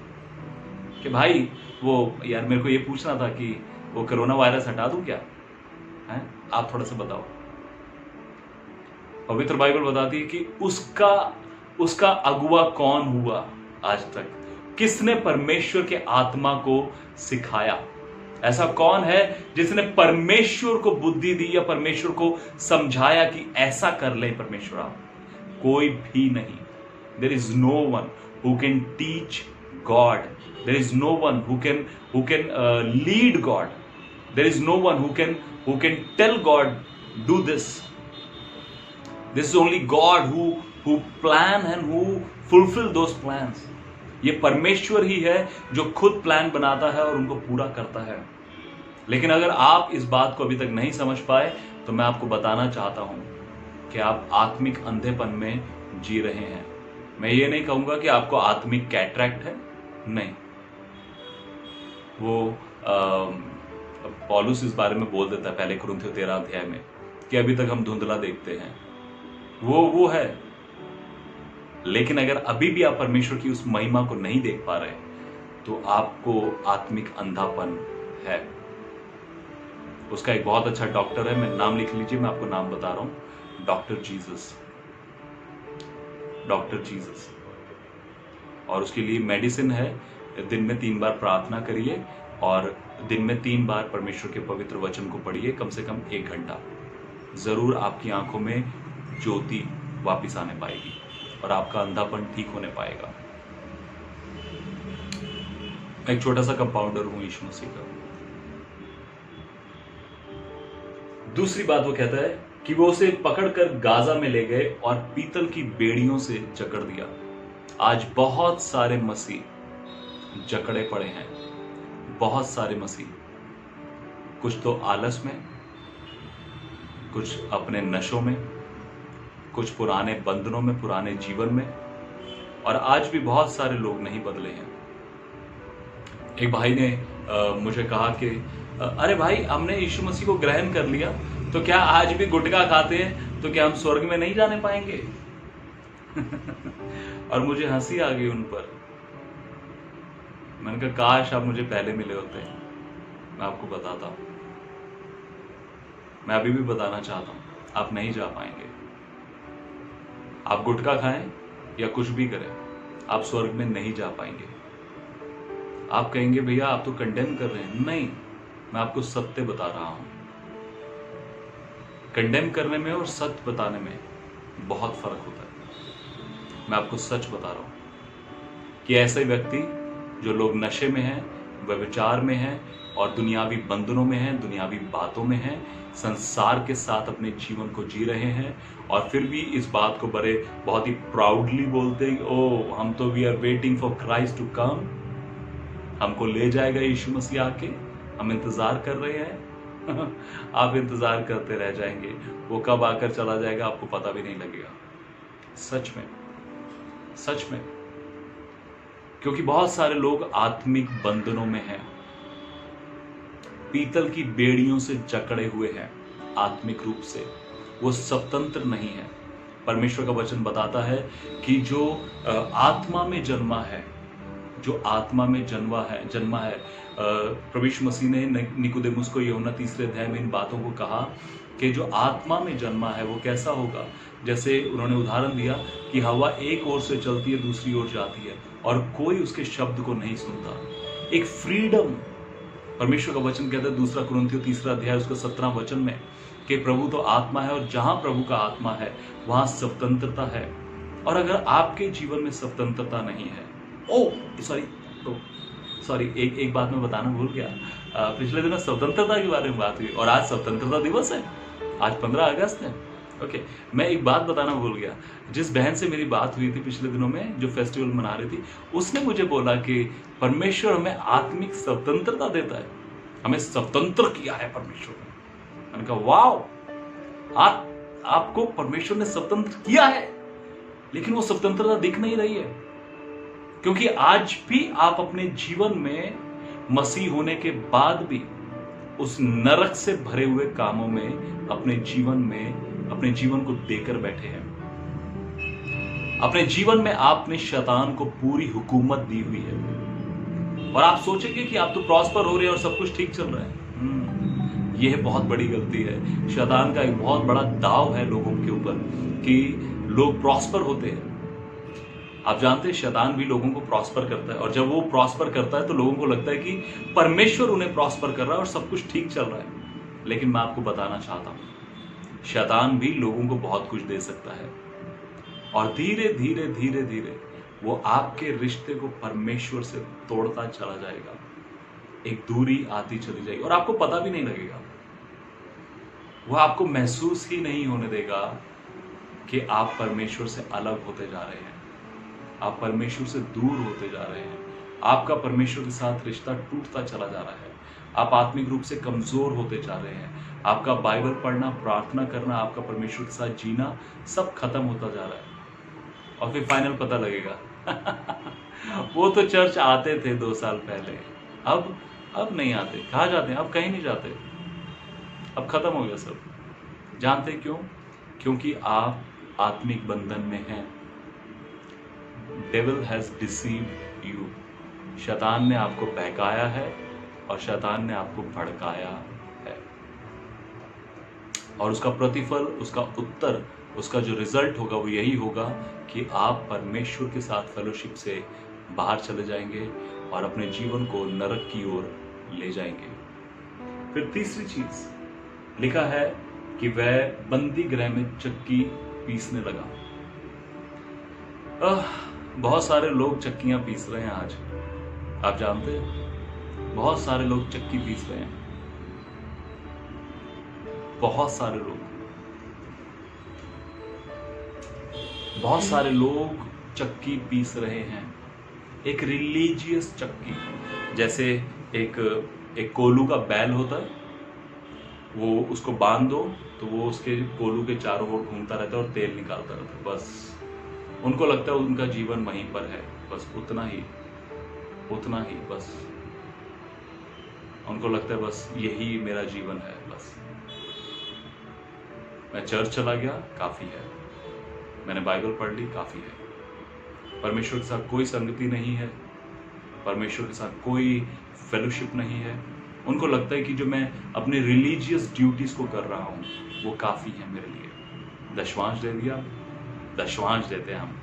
कि भाई वो यार मेरे को ये पूछना था कि वो कोरोना वायरस हटा दूं क्या है, आप थोड़ा सा बताओ। पवित्र बाइबल बताती है कि उसका अगुवा कौन हुआ आज तक, किसने परमेश्वर के आत्मा को सिखाया, ऐसा कौन है जिसने परमेश्वर को बुद्धि दी या परमेश्वर को समझाया कि ऐसा कर ले परमेश्वर आप? कोई भी नहीं। There is no one who can teach God, there is no one who can lead God, there is no one who can tell God do this. This is only God who plan and who fulfil those plans. ये परमेश्वर ही है जो खुद प्लान बनाता है और उनको पूरा करता है। लेकिन अगर आप इस बात को अभी तक नहीं समझ पाए तो मैं आपको बताना चाहता हूं कि आप आत्मिक अंधेपन में जी रहे हैं। मैं ये नहीं कहूंगा कि आपको आत्मिक कैटरैक्ट है, नहीं। वो पौलुस इस बारे में बोल देता है पहले कुरिन्थियों 13 अध्याय में कि अभी तक हम धुंधला देखते हैं, वो है। लेकिन अगर अभी भी आप परमेश्वर की उस महिमा को नहीं देख पा रहे तो आपको आत्मिक अंधापन है। उसका एक बहुत अच्छा डॉक्टर है, मैं नाम लिख लीजिए, मैं आपको नाम बता रहा हूं, डॉक्टर जीसस। Doctor Jesus. और उसके लिए मेडिसिन है, दिन में 3 बार प्रार्थना करिए और दिन में 3 बार परमेश्वर के पवित्र वचन को पढ़िए, कम से कम 1 घंटा। जरूर आपकी आंखों में ज्योति वापिस आने पाएगी और आपका अंधापन ठीक होने पाएगा। मैं एक छोटा सा कंपाउंडर हूं यीशु मसीह का। दूसरी बात वो कहता है कि वो उसे पकड़कर गाजा में ले गए और पीतल की बेड़ियों से जकड़ दिया। आज बहुत सारे मसीह जकड़े पड़े हैं, बहुत सारे मसीह, कुछ तो आलस में, कुछ अपने नशों में, कुछ पुराने बंधनों में, पुराने जीवन में, और आज भी बहुत सारे लोग नहीं बदले हैं। एक भाई ने मुझे कहा कि अरे भाई, हमने यीशु मसीह को ग्रहण कर लिया, तो क्या आज भी गुटखा खाते हैं तो क्या हम स्वर्ग में नहीं जाने पाएंगे? और मुझे हंसी आ गई उन पर। मैंने कहा काश आप मुझे पहले मिले होते, मैं आपको बताता हूं। मैं अभी भी बताना चाहता हूं, आप नहीं जा पाएंगे। आप गुटखा खाएं या कुछ भी करें, आप स्वर्ग में नहीं जा पाएंगे। आप कहेंगे भैया आप तो कंडेम कर रहे हैं। नहीं, मैं आपको सत्य बता रहा हूं। कंडेम करने में और सत्य बताने में बहुत फर्क होता है। मैं आपको सच बता रहा हूं कि ऐसे व्यक्ति जो लोग नशे में हैं, व्यभिचार में हैं और दुनियावी बंधनों में हैं, दुनियावी बातों में हैं, संसार के साथ अपने जीवन को जी रहे हैं और फिर भी इस बात को बहुत ही प्राउडली बोलते हैं, ओ हम तो we are waiting for Christ to come, हमको ले जाएगा यीशु मसीह आके, हम इंतजार कर रहे हैं। आप इंतजार करते रह जाएंगे, वो कब आकर चला जाएगा आपको पता भी नहीं लगेगा। सच में, सच में, क्योंकि बहुत सारे लोग आत्मिक बंधनों में हैं, पीतल की बेड़ियों से जकड़े हुए हैं आत्मिक रूप से, वो स्वतंत्र नहीं है। परमेश्वर का वचन बताता है कि जो आत्मा में जन्मा है, जो आत्मा में जन्मा है, प्रभु यीशु मसीह ने निकोदेमुस को यूहन्ना 3 अध्याय में इन बातों को कहा कि जो आत्मा में जन्मा है वो कैसा होगा। जैसे उन्होंने उदाहरण दिया कि हवा एक ओर से चलती है, दूसरी ओर जाती है और कोई उसके शब्द को नहीं सुनता। एक फ्रीडम, परमेश्वर का वचन कहता है 2 कुरिन्थियों 3 अध्याय उसका 17 वचन में कि प्रभु तो आत्मा है और जहां प्रभु का आत्मा है वहां स्वतंत्रता है। और अगर आपके जीवन में स्वतंत्रता नहीं है, सॉरी एक बात मैं बताना भूल गया। पिछले दिनों स्वतंत्रता के बारे में बात हुई और आज स्वतंत्रता दिवस है, आज 15 अगस्त है। ओके, मैं एक बात बताना भूल गया। जिस बहन से मेरी बात हुई थी पिछले दिनों में, जो फेस्टिवल मना रही थी, उसने मुझे बोला कि परमेश्वर हमें आत्मिक स्वतंत्रता देता है, हमें स्वतंत्र किया है परमेश्वर ने। मैंने कहा वाओ, आपको परमेश्वर ने स्वतंत्र किया है, लेकिन वो स्वतंत्रता दिख नहीं रही है, क्योंकि आज भी आप अपने जीवन में मसीह होने के बाद भी उस नरक से भरे हुए कामों में अपने जीवन को देकर बैठे हैं। अपने जीवन में आपने शैतान को पूरी हुकूमत दी हुई है और आप सोचेंगे कि आप तो प्रॉस्पर हो रहे हैं और सब कुछ ठीक चल रहा है। यह बहुत बड़ी गलती है। शैतान का एक बहुत बड़ा दाव है लोगों के ऊपर कि लोग प्रॉस्पर होते हैं। आप जानते हैं शैतान भी लोगों को प्रॉस्पर करता है और जब वो प्रॉस्पर करता है तो लोगों को लगता है कि परमेश्वर उन्हें प्रॉस्पर कर रहा है और सब कुछ ठीक चल रहा है। लेकिन मैं आपको बताना चाहता हूं, शैतान भी लोगों को बहुत कुछ दे सकता है और धीरे धीरे धीरे धीरे वो आपके रिश्ते को परमेश्वर से तोड़ता चला जाएगा। एक दूरी आती चली जाएगी और आपको पता भी नहीं लगेगा। वो आपको महसूस ही नहीं होने देगा कि आप परमेश्वर से अलग होते जा रहे हैं, आप परमेश्वर से दूर होते जा रहे हैं, आपका परमेश्वर के साथ रिश्ता टूटता चला जा रहा है, आप आत्मिक रूप से कमजोर होते जा रहे हैं, आपका बाइबल पढ़ना, प्रार्थना करना, आपका परमेश्वर के साथ जीना सब खत्म होता जा रहा है। और फिर फाइनल पता लगेगा वो तो चर्च आते थे 2 साल पहले, अब नहीं आते। कहाँ जाते हैं? अब कहीं नहीं जाते, अब खत्म हो गया सब। जानते क्यों? क्योंकि आप आत्मिक बंधन में हैं। Devil has deceived you. शैतान ने आपको बहकाया है और शैतान ने आपको भड़काया है, और उसका प्रतिफल, उसका उत्तर, उसका जो रिजल्ट होगा वो यही होगा कि आप परमेश्वर के साथ फेलोशिप से बाहर चले जाएंगे और अपने जीवन को नरक की ओर ले जाएंगे। फिर तीसरी चीज लिखा है कि वह बंदी गृह में चक्की पीसने लगा। बहुत सारे लोग चक्कियां पीस रहे हैं आज, आप जानते हैं, बहुत सारे लोग चक्की पीस रहे हैं, बहुत सारे लोग चक्की पीस रहे हैं। एक रिलीजियस चक्की, जैसे एक कोलू का बैल होता है, वो उसको बांध दो तो वो उसके कोलू के चारों ओर घूमता रहता है और तेल निकालता रहता है। बस उनको लगता है उनका जीवन वहीं पर है, बस उतना ही बस उनको लगता है बस यही मेरा जीवन है, बस मैं चर्च चला गया काफी है, मैंने बाइबल पढ़ ली काफी है, परमेश्वर के साथ कोई संगति नहीं है, परमेश्वर के साथ कोई फेलोशिप नहीं है। उनको लगता है कि जो मैं अपने रिलीजियस ड्यूटीज को कर रहा हूं वो काफी है मेरे लिए। दशवांश दे दिया, दशवांश देते हैं हम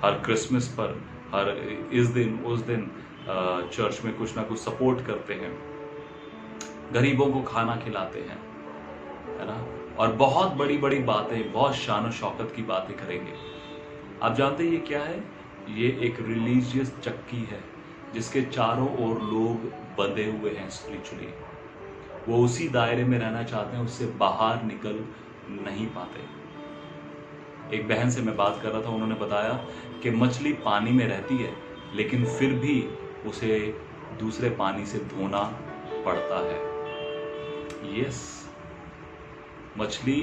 हर क्रिसमस पर, हर इस दिन उस दिन चर्च में कुछ ना कुछ सपोर्ट करते हैं, गरीबों को खाना खिलाते हैं, है ना, और बहुत बड़ी बड़ी बातें, बहुत शान और शौकत की बातें करेंगे। आप जानते हैं ये क्या है? ये एक रिलीजियस चक्की है जिसके चारों ओर लोग बंधे हुए हैं स्पिरिचुअली। वो उसी दायरे में रहना चाहते हैं, उससे बाहर निकल नहीं पाते। एक बहन से मैं बात कर रहा था, उन्होंने बताया कि मछली पानी में रहती है लेकिन फिर भी उसे दूसरे पानी से धोना पड़ता है। यस, मछली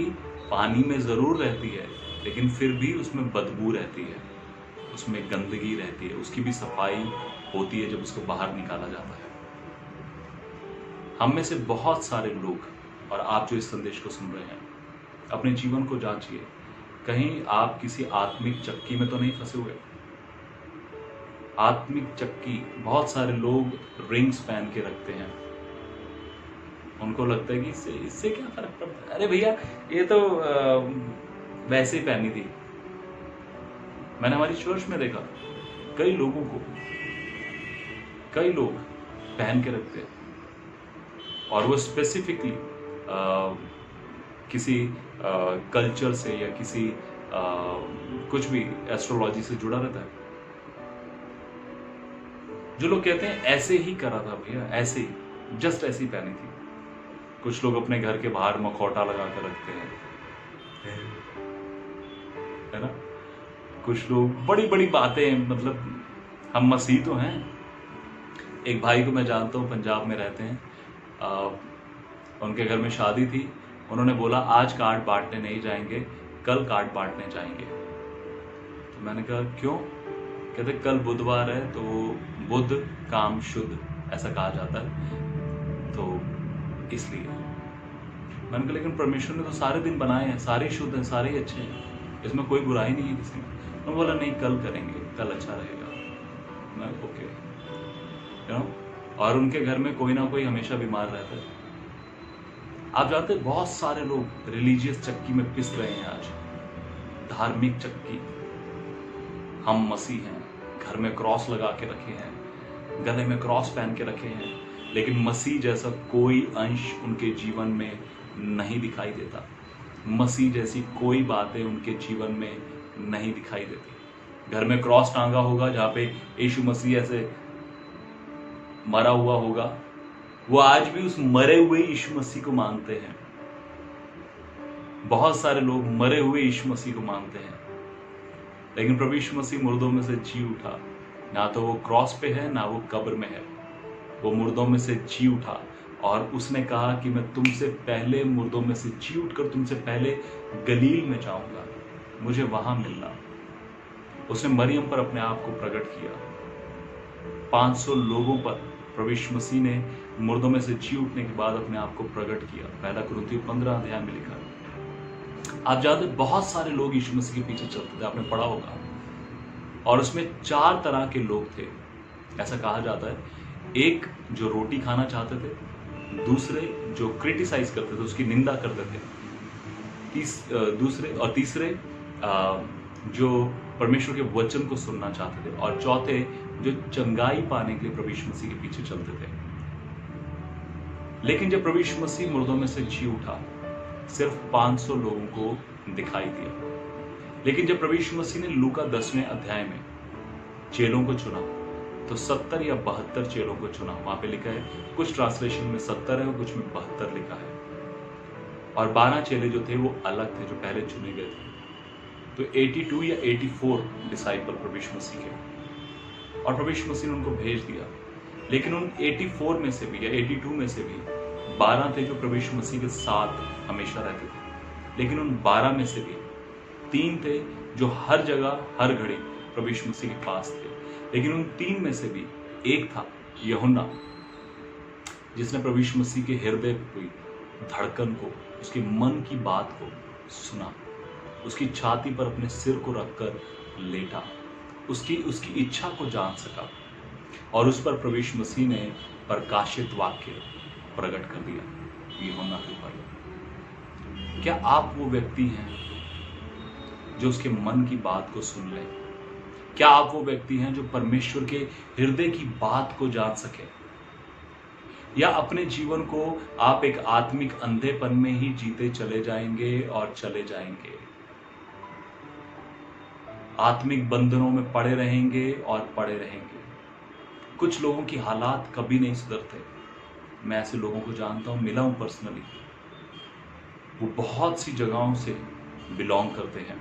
पानी में जरूर रहती है लेकिन फिर भी उसमें बदबू रहती है, उसमें गंदगी रहती है, उसकी भी सफाई होती है जब उसको बाहर निकाला जाता है। हम में से बहुत सारे लोग, और आप जो इस संदेश को सुन रहे हैं, अपने जीवन को जांचिए, कहीं आप किसी आत्मिक चक्की में तो नहीं फंसे हुए। आत्मिक चक्की, बहुत सारे लोग रिंग्स पहन के रखते हैं, उनको लगता है कि इससे क्या फर्क पड़ता है, अरे भैया ये तो वैसे ही पहनी थी। मैंने हमारी चर्च में देखा कई लोगों को, कई लोग पहन के रखते हैं और वो स्पेसिफिकली किसी कल्चर से या किसी कुछ भी एस्ट्रोलॉजी से जुड़ा रहता है। जो लोग कहते हैं ऐसे ही करा था भैया, ऐसे ही, जस्ट ऐसी पहनी थी। कुछ लोग अपने घर के बाहर मखौटा लगा कर रखते हैं, है ना, कुछ लोग बड़ी बड़ी बातें, मतलब हम मसीह तो हैं। एक भाई को मैं जानता हूँ, पंजाब में रहते हैं, उनके घर में शादी थी, उन्होंने बोला आज कार्ड बांटने नहीं जाएंगे, कल कार्ड बांटने जाएंगे। तो मैंने कहा क्यों? कहते कल बुधवार है तो बुध काम शुद्ध ऐसा कहा जाता है, तो इसलिए। मैंने कहा लेकिन परमेश्वर ने तो सारे दिन बनाए हैं, सारे शुद्ध हैं, सारे अच्छे हैं, इसमें कोई बुराई नहीं है किसी में। उन्होंने बोला नहीं कल करेंगे, कल अच्छा रहेगा। मैं ओके, यू नो, और उनके घर में कोई ना कोई हमेशा बीमार रहता है। आप जानते हैं बहुत सारे लोग रिलीजियस चक्की में पिस रहे हैं आज, धार्मिक चक्की। हम मसीह हैं, घर में क्रॉस लगा के रखे हैं, गले में क्रॉस पहन के रखे हैं, लेकिन मसीह जैसा कोई अंश उनके जीवन में नहीं दिखाई देता। मसीह जैसी कोई बातें उनके जीवन में नहीं दिखाई देती। घर में क्रॉस टांगा होगा जहां पे यीशु मसीह ऐसे मरा हुआ होगा, वो आज भी उस मरे हुए यीशु मसीह को मानते हैं। बहुत सारे लोग मरे हुए यीशु मसीह को मानते हैं, लेकिन प्रभु यीशु मसीह मुर्दों में से जी उठा। ना तो वो क्रॉस पे है, ना वो कब्र में है, वो मुर्दों में से जी उठा और उसने कहा कि मैं तुमसे पहले मुर्दों में से जी उठकर तुमसे पहले गलील में जाऊंगा, मुझे वहां मिलना। उसने मरियम पर अपने आप को प्रकट किया। 500 लोगों पर प्रभु यीशु मसीह ने मुर्दों में से जी उठने के बाद अपने आप को प्रकट किया। पहला कुरिन्थियों 15 अध्याय में लिखा। आप जानते बहुत सारे लोग यीशु मसीह के पीछे चलते थे, आपने पढ़ा होगा, और उसमें 4 तरह के लोग थे। ऐसा कहा जाता है, एक जो रोटी खाना चाहते थे, दूसरे जो क्रिटिसाइज करते थे, उसकी निंदा करते थे, तीसरे जो परमेश्वर के वचन को सुनना चाहते थे, और चौथे जो चंगाई पाने के लिए प्रभु यीशु मसीह के पीछे चलते थे। लेकिन जब प्रभु यीशु मसीह मुर्दों में से जी उठा, सिर्फ 500 लोगों को दिखाई दिया। लेकिन जब प्रभु यीशु मसीह ने लूका 10वें अध्याय में चेलों को चुना, तो 70 या 72 चेलों को चुना। वहां पे लिखा है, कुछ ट्रांसलेशन में 70 है और कुछ में 72 लिखा है। और 12 चेले जो थे वो अलग थे, जो पहले चुने गए थे। तो 82 या 84 डिसाइपल प्रभु यीशु मसीह के, और प्रभु यीशु मसीह ने उनको भेज दिया। लेकिन उन 84 में से भी या 82 में से भी 12 थे जो प्रभु यीशु मसीह के साथ हमेशा रहते थे। लेकिन उन 12 में से भी 3 थे जो हर जगह हर घड़ी प्रभु यीशु मसीह के पास थे। लेकिन उन 3 में से भी एक था यूहन्ना, जिसने प्रभु यीशु मसीह के हृदय की धड़कन को, उसके मन की बात को सुना, उसकी छाती पर अपने सिर को रखकर लेटा, उसकी इच्छा को जान सका, और उस पर प्रभु यीशु मसीह ने प्रकाशित वाक्य प्रकट कर दिया यूहन्ना के ऊपर। क्या आप वो व्यक्ति हैं जो उसके मन की बात को सुन ले? क्या आप वो व्यक्ति हैं जो परमेश्वर के हृदय की बात को जान सके? या अपने जीवन को आप एक आत्मिक अंधेपन में ही जीते चले जाएंगे और चले जाएंगे, आत्मिक बंधनों में पड़े रहेंगे और पड़े रहेंगे? कुछ लोगों की हालात कभी नहीं सुधरते। मैं ऐसे लोगों को जानता हूं, मिला हूं पर्सनली। वो बहुत सी जगहों से बिलोंग करते हैं,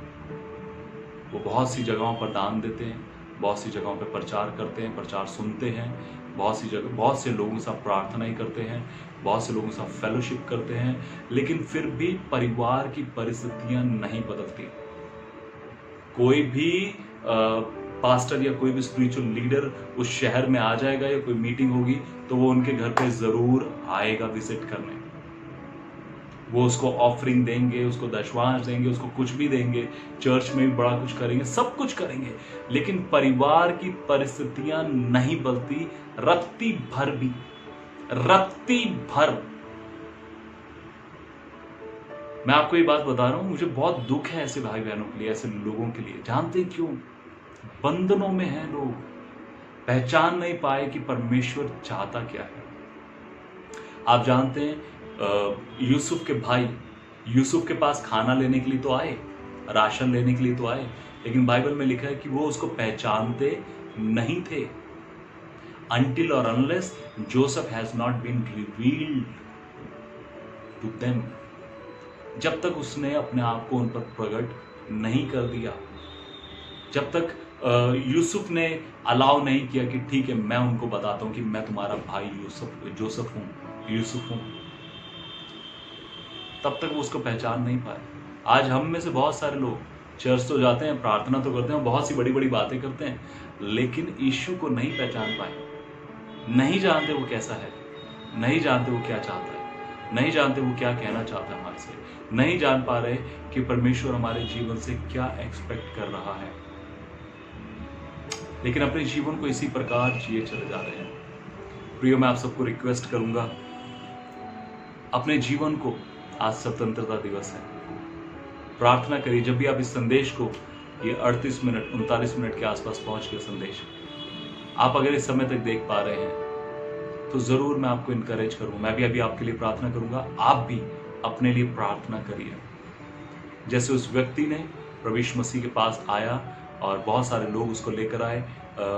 वो बहुत सी जगहों पर दान देते हैं, बहुत सी जगहों पर प्रचार करते हैं, प्रचार सुनते हैं, बहुत से लोगों के साथ प्रार्थना ही करते हैं, बहुत से लोगों के साथ फेलोशिप करते हैं, लेकिन फिर भी परिवार की परिस्थितियां नहीं बदलती। कोई भी पास्टर या कोई भी स्पिरिचुअल लीडर उस शहर में आ जाएगा या कोई मीटिंग होगी तो वो उनके घर पे जरूर आएगा विजिट करने। वो उसको ऑफरिंग देंगे, उसको दशवांश देंगे, उसको कुछ भी देंगे, चर्च में भी बड़ा कुछ करेंगे, सब कुछ करेंगे, लेकिन परिवार की परिस्थितियां नहीं बदलती रत्ती भर भी, रत्ती भर। मैं आपको ये बात बता रहा हूं, मुझे बहुत दुख है ऐसे भाई बहनों के लिए, ऐसे लोगों के लिए। जानते हैं क्यों? बंधनों में हैं लोग, पहचान नहीं पाए कि परमेश्वर चाहता क्या है। आप जानते हैं यूसुफ के भाई यूसुफ के पास खाना लेने के लिए तो आए, राशन लेने के लिए तो आए, लेकिन बाइबल में लिखा है कि वो उसको पहचानते नहीं थे। until or unless Joseph has not been revealed to them, जब तक उसने अपने आप को उन पर प्रकट नहीं कर दिया, जब तक यूसुफ ने अलाउ नहीं किया कि ठीक है मैं उनको बताता हूं कि मैं तुम्हारा भाई यूसुफ हूं, तब तक वो उसको पहचान नहीं पाए। आज हम में से बहुत सारे लोग चर्च तो जाते हैं, प्रार्थना तो करते हैं, बहुत सी बड़ी बड़ी बातें करते हैं, लेकिन यीशु को नहीं पहचान पाए, नहीं जानते वो कैसा है, नहीं जानते वो क्या चाहता है, नहीं जानते वो क्या कहना चाहता है हमारे से, नहीं जान पा रहे कि परमेश्वर हमारे जीवन से क्या एक्सपेक्ट कर रहा है, लेकिन अपने जीवन को इसी प्रकार जिए चले जा रहे हैं। प्रियो, मैं आप सबको रिक्वेस्ट करूंगा, अपने जीवन को, आज स्वतंत्रता दिवस है, प्रार्थना करिए। जब भी आप इस संदेश को, ये 39 मिनट के आसपास पहुंच गया संदेश, आप अगर इस समय तक देख पा रहे हैं तो जरूर मैं आपको इनकरेज करूंगा, मैं भी अभी आपके लिए प्रार्थना करूंगा, आप भी अपने लिए प्रार्थना करिए। जैसे उस व्यक्ति ने प्रभु यीशु मसीह के पास आया और बहुत सारे लोग उसको लेकर आए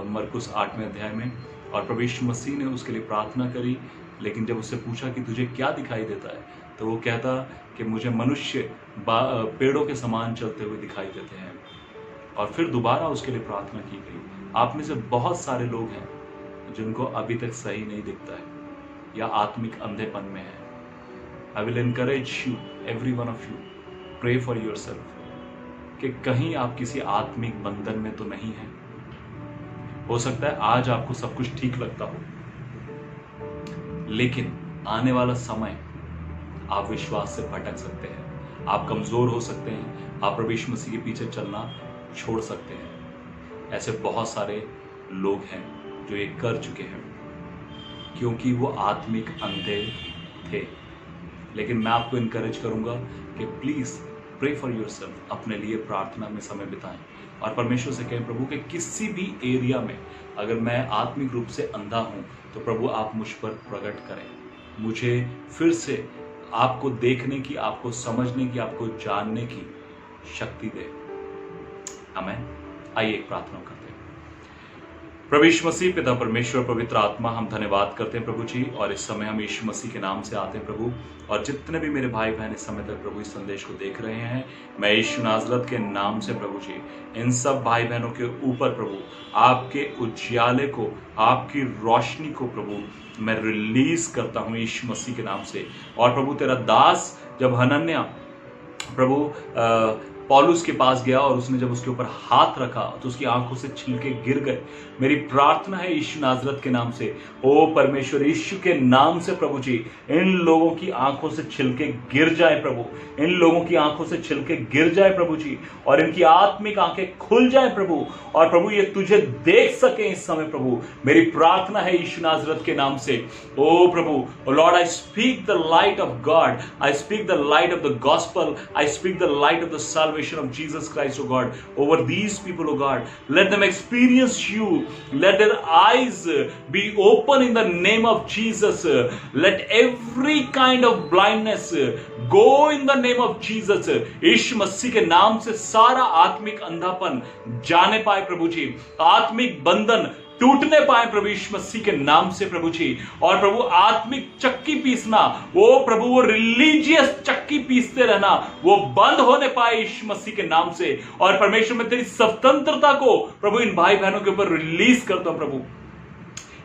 मरकुस 8वें अध्याय में, और प्रभु यीशु मसीह ने उसके लिए प्रार्थना करी। लेकिन जब उससे पूछा कि तुझे क्या दिखाई देता है, तो वो कहता कि मुझे मनुष्य पेड़ों के समान चलते हुए दिखाई देते हैं। और फिर दोबारा उसके लिए प्रार्थना की गई। आप में से बहुत सारे लोग हैं जिनको अभी तक सही नहीं दिखता है या आत्मिक अंधेपन में है। I will encourage you, every one of you, pray for yourself कि कहीं आप किसी आत्मिक बंधन में तो नहीं है। हो सकता है आज आपको सब कुछ ठीक लगता हो, लेकिन आने वाला समय आप विश्वास से भटक सकते हैं, आप कमजोर हो सकते हैं, आप प्रभु यीशु मसीह के पीछे चलना छोड़ सकते हैं। ऐसे बहुत सारे लोग हैं जो ये कर चुके हैं, क्योंकि वो आत्मिक अंधे थे। लेकिन मैं आपको इनकरेज करूंगा कि प्लीज प्रे फॉर योरसेल्फ, अपने लिए प्रार्थना में समय बिताएं और परमेश्वर से कहें, प्रभु के किसी भी एरिया में अगर मैं आत्मिक रूप से अंधा हूं तो प्रभु आप मुझ पर प्रकट करें, मुझे फिर से आपको देखने की, आपको समझने की, आपको जानने की शक्ति दे। आमीन। आइए एक प्रार्थना करते हैं। प्रभु यीशु मसीह, पिता परमेश्वर, पवित्र आत्मा, हम धन्यवाद करते हैं प्रभु जी, और इस समय हम यीशु मसीह के नाम से आते हैं प्रभु। और जितने भी मेरे भाई बहन इस समय तक प्रभु इस संदेश को देख रहे हैं, मैं यीशु नाजरत के नाम से प्रभु जी इन सब भाई बहनों के ऊपर प्रभु आपके उज्याले को, आपकी रोशनी को प्रभु मैं रिलीज करता हूं यीशु मसीह के नाम से। और प्रभु तेरा दास जब हनन्याह प्रभु पौलुस के पास गया और उसने जब उसके ऊपर हाथ रखा तो उसकी आंखों से छिलके गिर गए। मेरी प्रार्थना है यीशु नाजरत के नाम से, ओ परमेश्वर यीशु के नाम से प्रभु जी इन लोगों की आंखों से छिलके गिर जाए प्रभु, इन लोगों की आंखों से छिलके गिर जाए प्रभु जी, और इनकी आत्मिक आंखें खुल जाए प्रभु, और प्रभु ये तुझे देख सके इस समय प्रभु। मेरी प्रार्थना है यीशु नाजरत के नाम से, ओ प्रभु lord, I speak the light of God, I speak the light of the gospel, I speak the light of the salvation of Jesus Christ, oh God, over these people, oh God. Let them experience you. Let their eyes be open in the name of Jesus. Let every kind of blindness go in the name of Jesus. यीशु मसीह के नाम से सारा आत्मिक अंधापन जाने पाए प्रभु जी, आत्मिक बंधन टूटने पाए प्रभु यीशु मसीह के नाम से प्रभु जी। और प्रभु आत्मिक चक्की पीसना, वो प्रभु वो रिलीजियस चक्की पीसते रहना, वो बंद होने पाए यीशु मसीह के नाम से। और परमेश्वर में तेरी स्वतंत्रता को प्रभु इन भाई बहनों के ऊपर रिलीज करता हूं प्रभु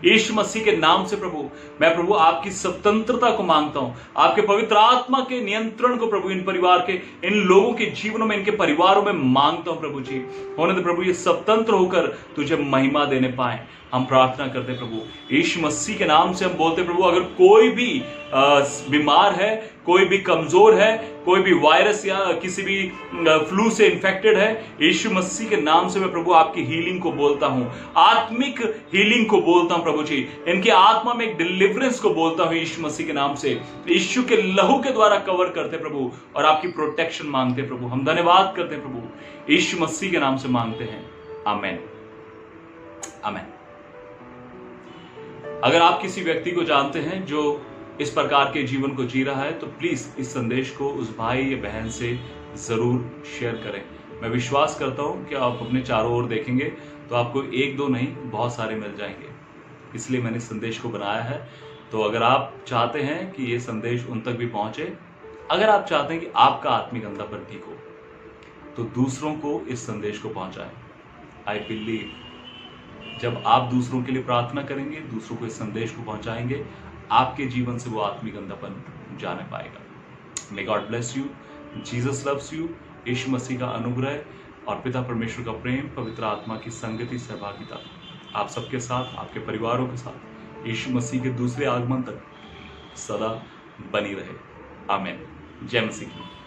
यीशु मसीह के नाम से प्रभु। मैं प्रभु आपकी स्वतंत्रता को मांगता हूं, आपके पवित्र आत्मा के नियंत्रण को प्रभु इन परिवार के, इन लोगों के जीवनों में, इनके परिवारों में मांगता हूं प्रभु जी। होने दे प्रभु ये स्वतंत्र होकर तुझे महिमा देने पाए, हम प्रार्थना करते प्रभु यीशु मसीह के नाम से। हम बोलते प्रभु अगर कोई भी बीमार है, कोई भी कमजोर है, कोई भी वायरस या किसी भी फ्लू से इन्फेक्टेड है, यीशु मसीह के नाम से मैं प्रभु आपकी हीलिंग को बोलता हूं, आत्मिक हीलिंग को बोलता हूं प्रभु जी। इनके आत्मा में एक डिलीवरेंस को बोलता हूं यीशु मसीह के नाम से। यीशु के लहू के द्वारा कवर करते प्रभु, और आपकी प्रोटेक्शन मांगते प्रभु। हम धन्यवाद करते प्रभु यीशु मसीह के नाम से मांगते हैं, आमेन आमेन। अगर आप किसी व्यक्ति को जानते हैं जो इस प्रकार के जीवन को जी रहा है, तो प्लीज इस संदेश को उस भाई या बहन से जरूर शेयर करें। मैं विश्वास करता हूं कि आप अपने चारों ओर देखेंगे तो आपको एक दो नहीं बहुत सारे मिल जाएंगे, इसलिए मैंने इस संदेश को बनाया है। तो अगर आप चाहते हैं कि ये संदेश उन तक भी पहुंचे, अगर आप चाहते हैं कि आपका आत्मिक अंधापन ठीक हो, तो दूसरों को इस संदेश को पहुंचाएं। आई बिलीव जब आप दूसरों के लिए प्रार्थना करेंगे, दूसरों को इस संदेश को पहुंचाएंगे, आपके जीवन से वो आत्मिक अंधापन जाने पाएगा। May God bless you, Jesus loves you. यीशु मसीह का अनुग्रह और पिता परमेश्वर का प्रेम, पवित्र आत्मा की संगति, सहभागिता आप सबके साथ, आपके परिवारों के साथ यीशु मसीह के दूसरे आगमन तक सदा बनी रहे। आमीन। जय मसीह की।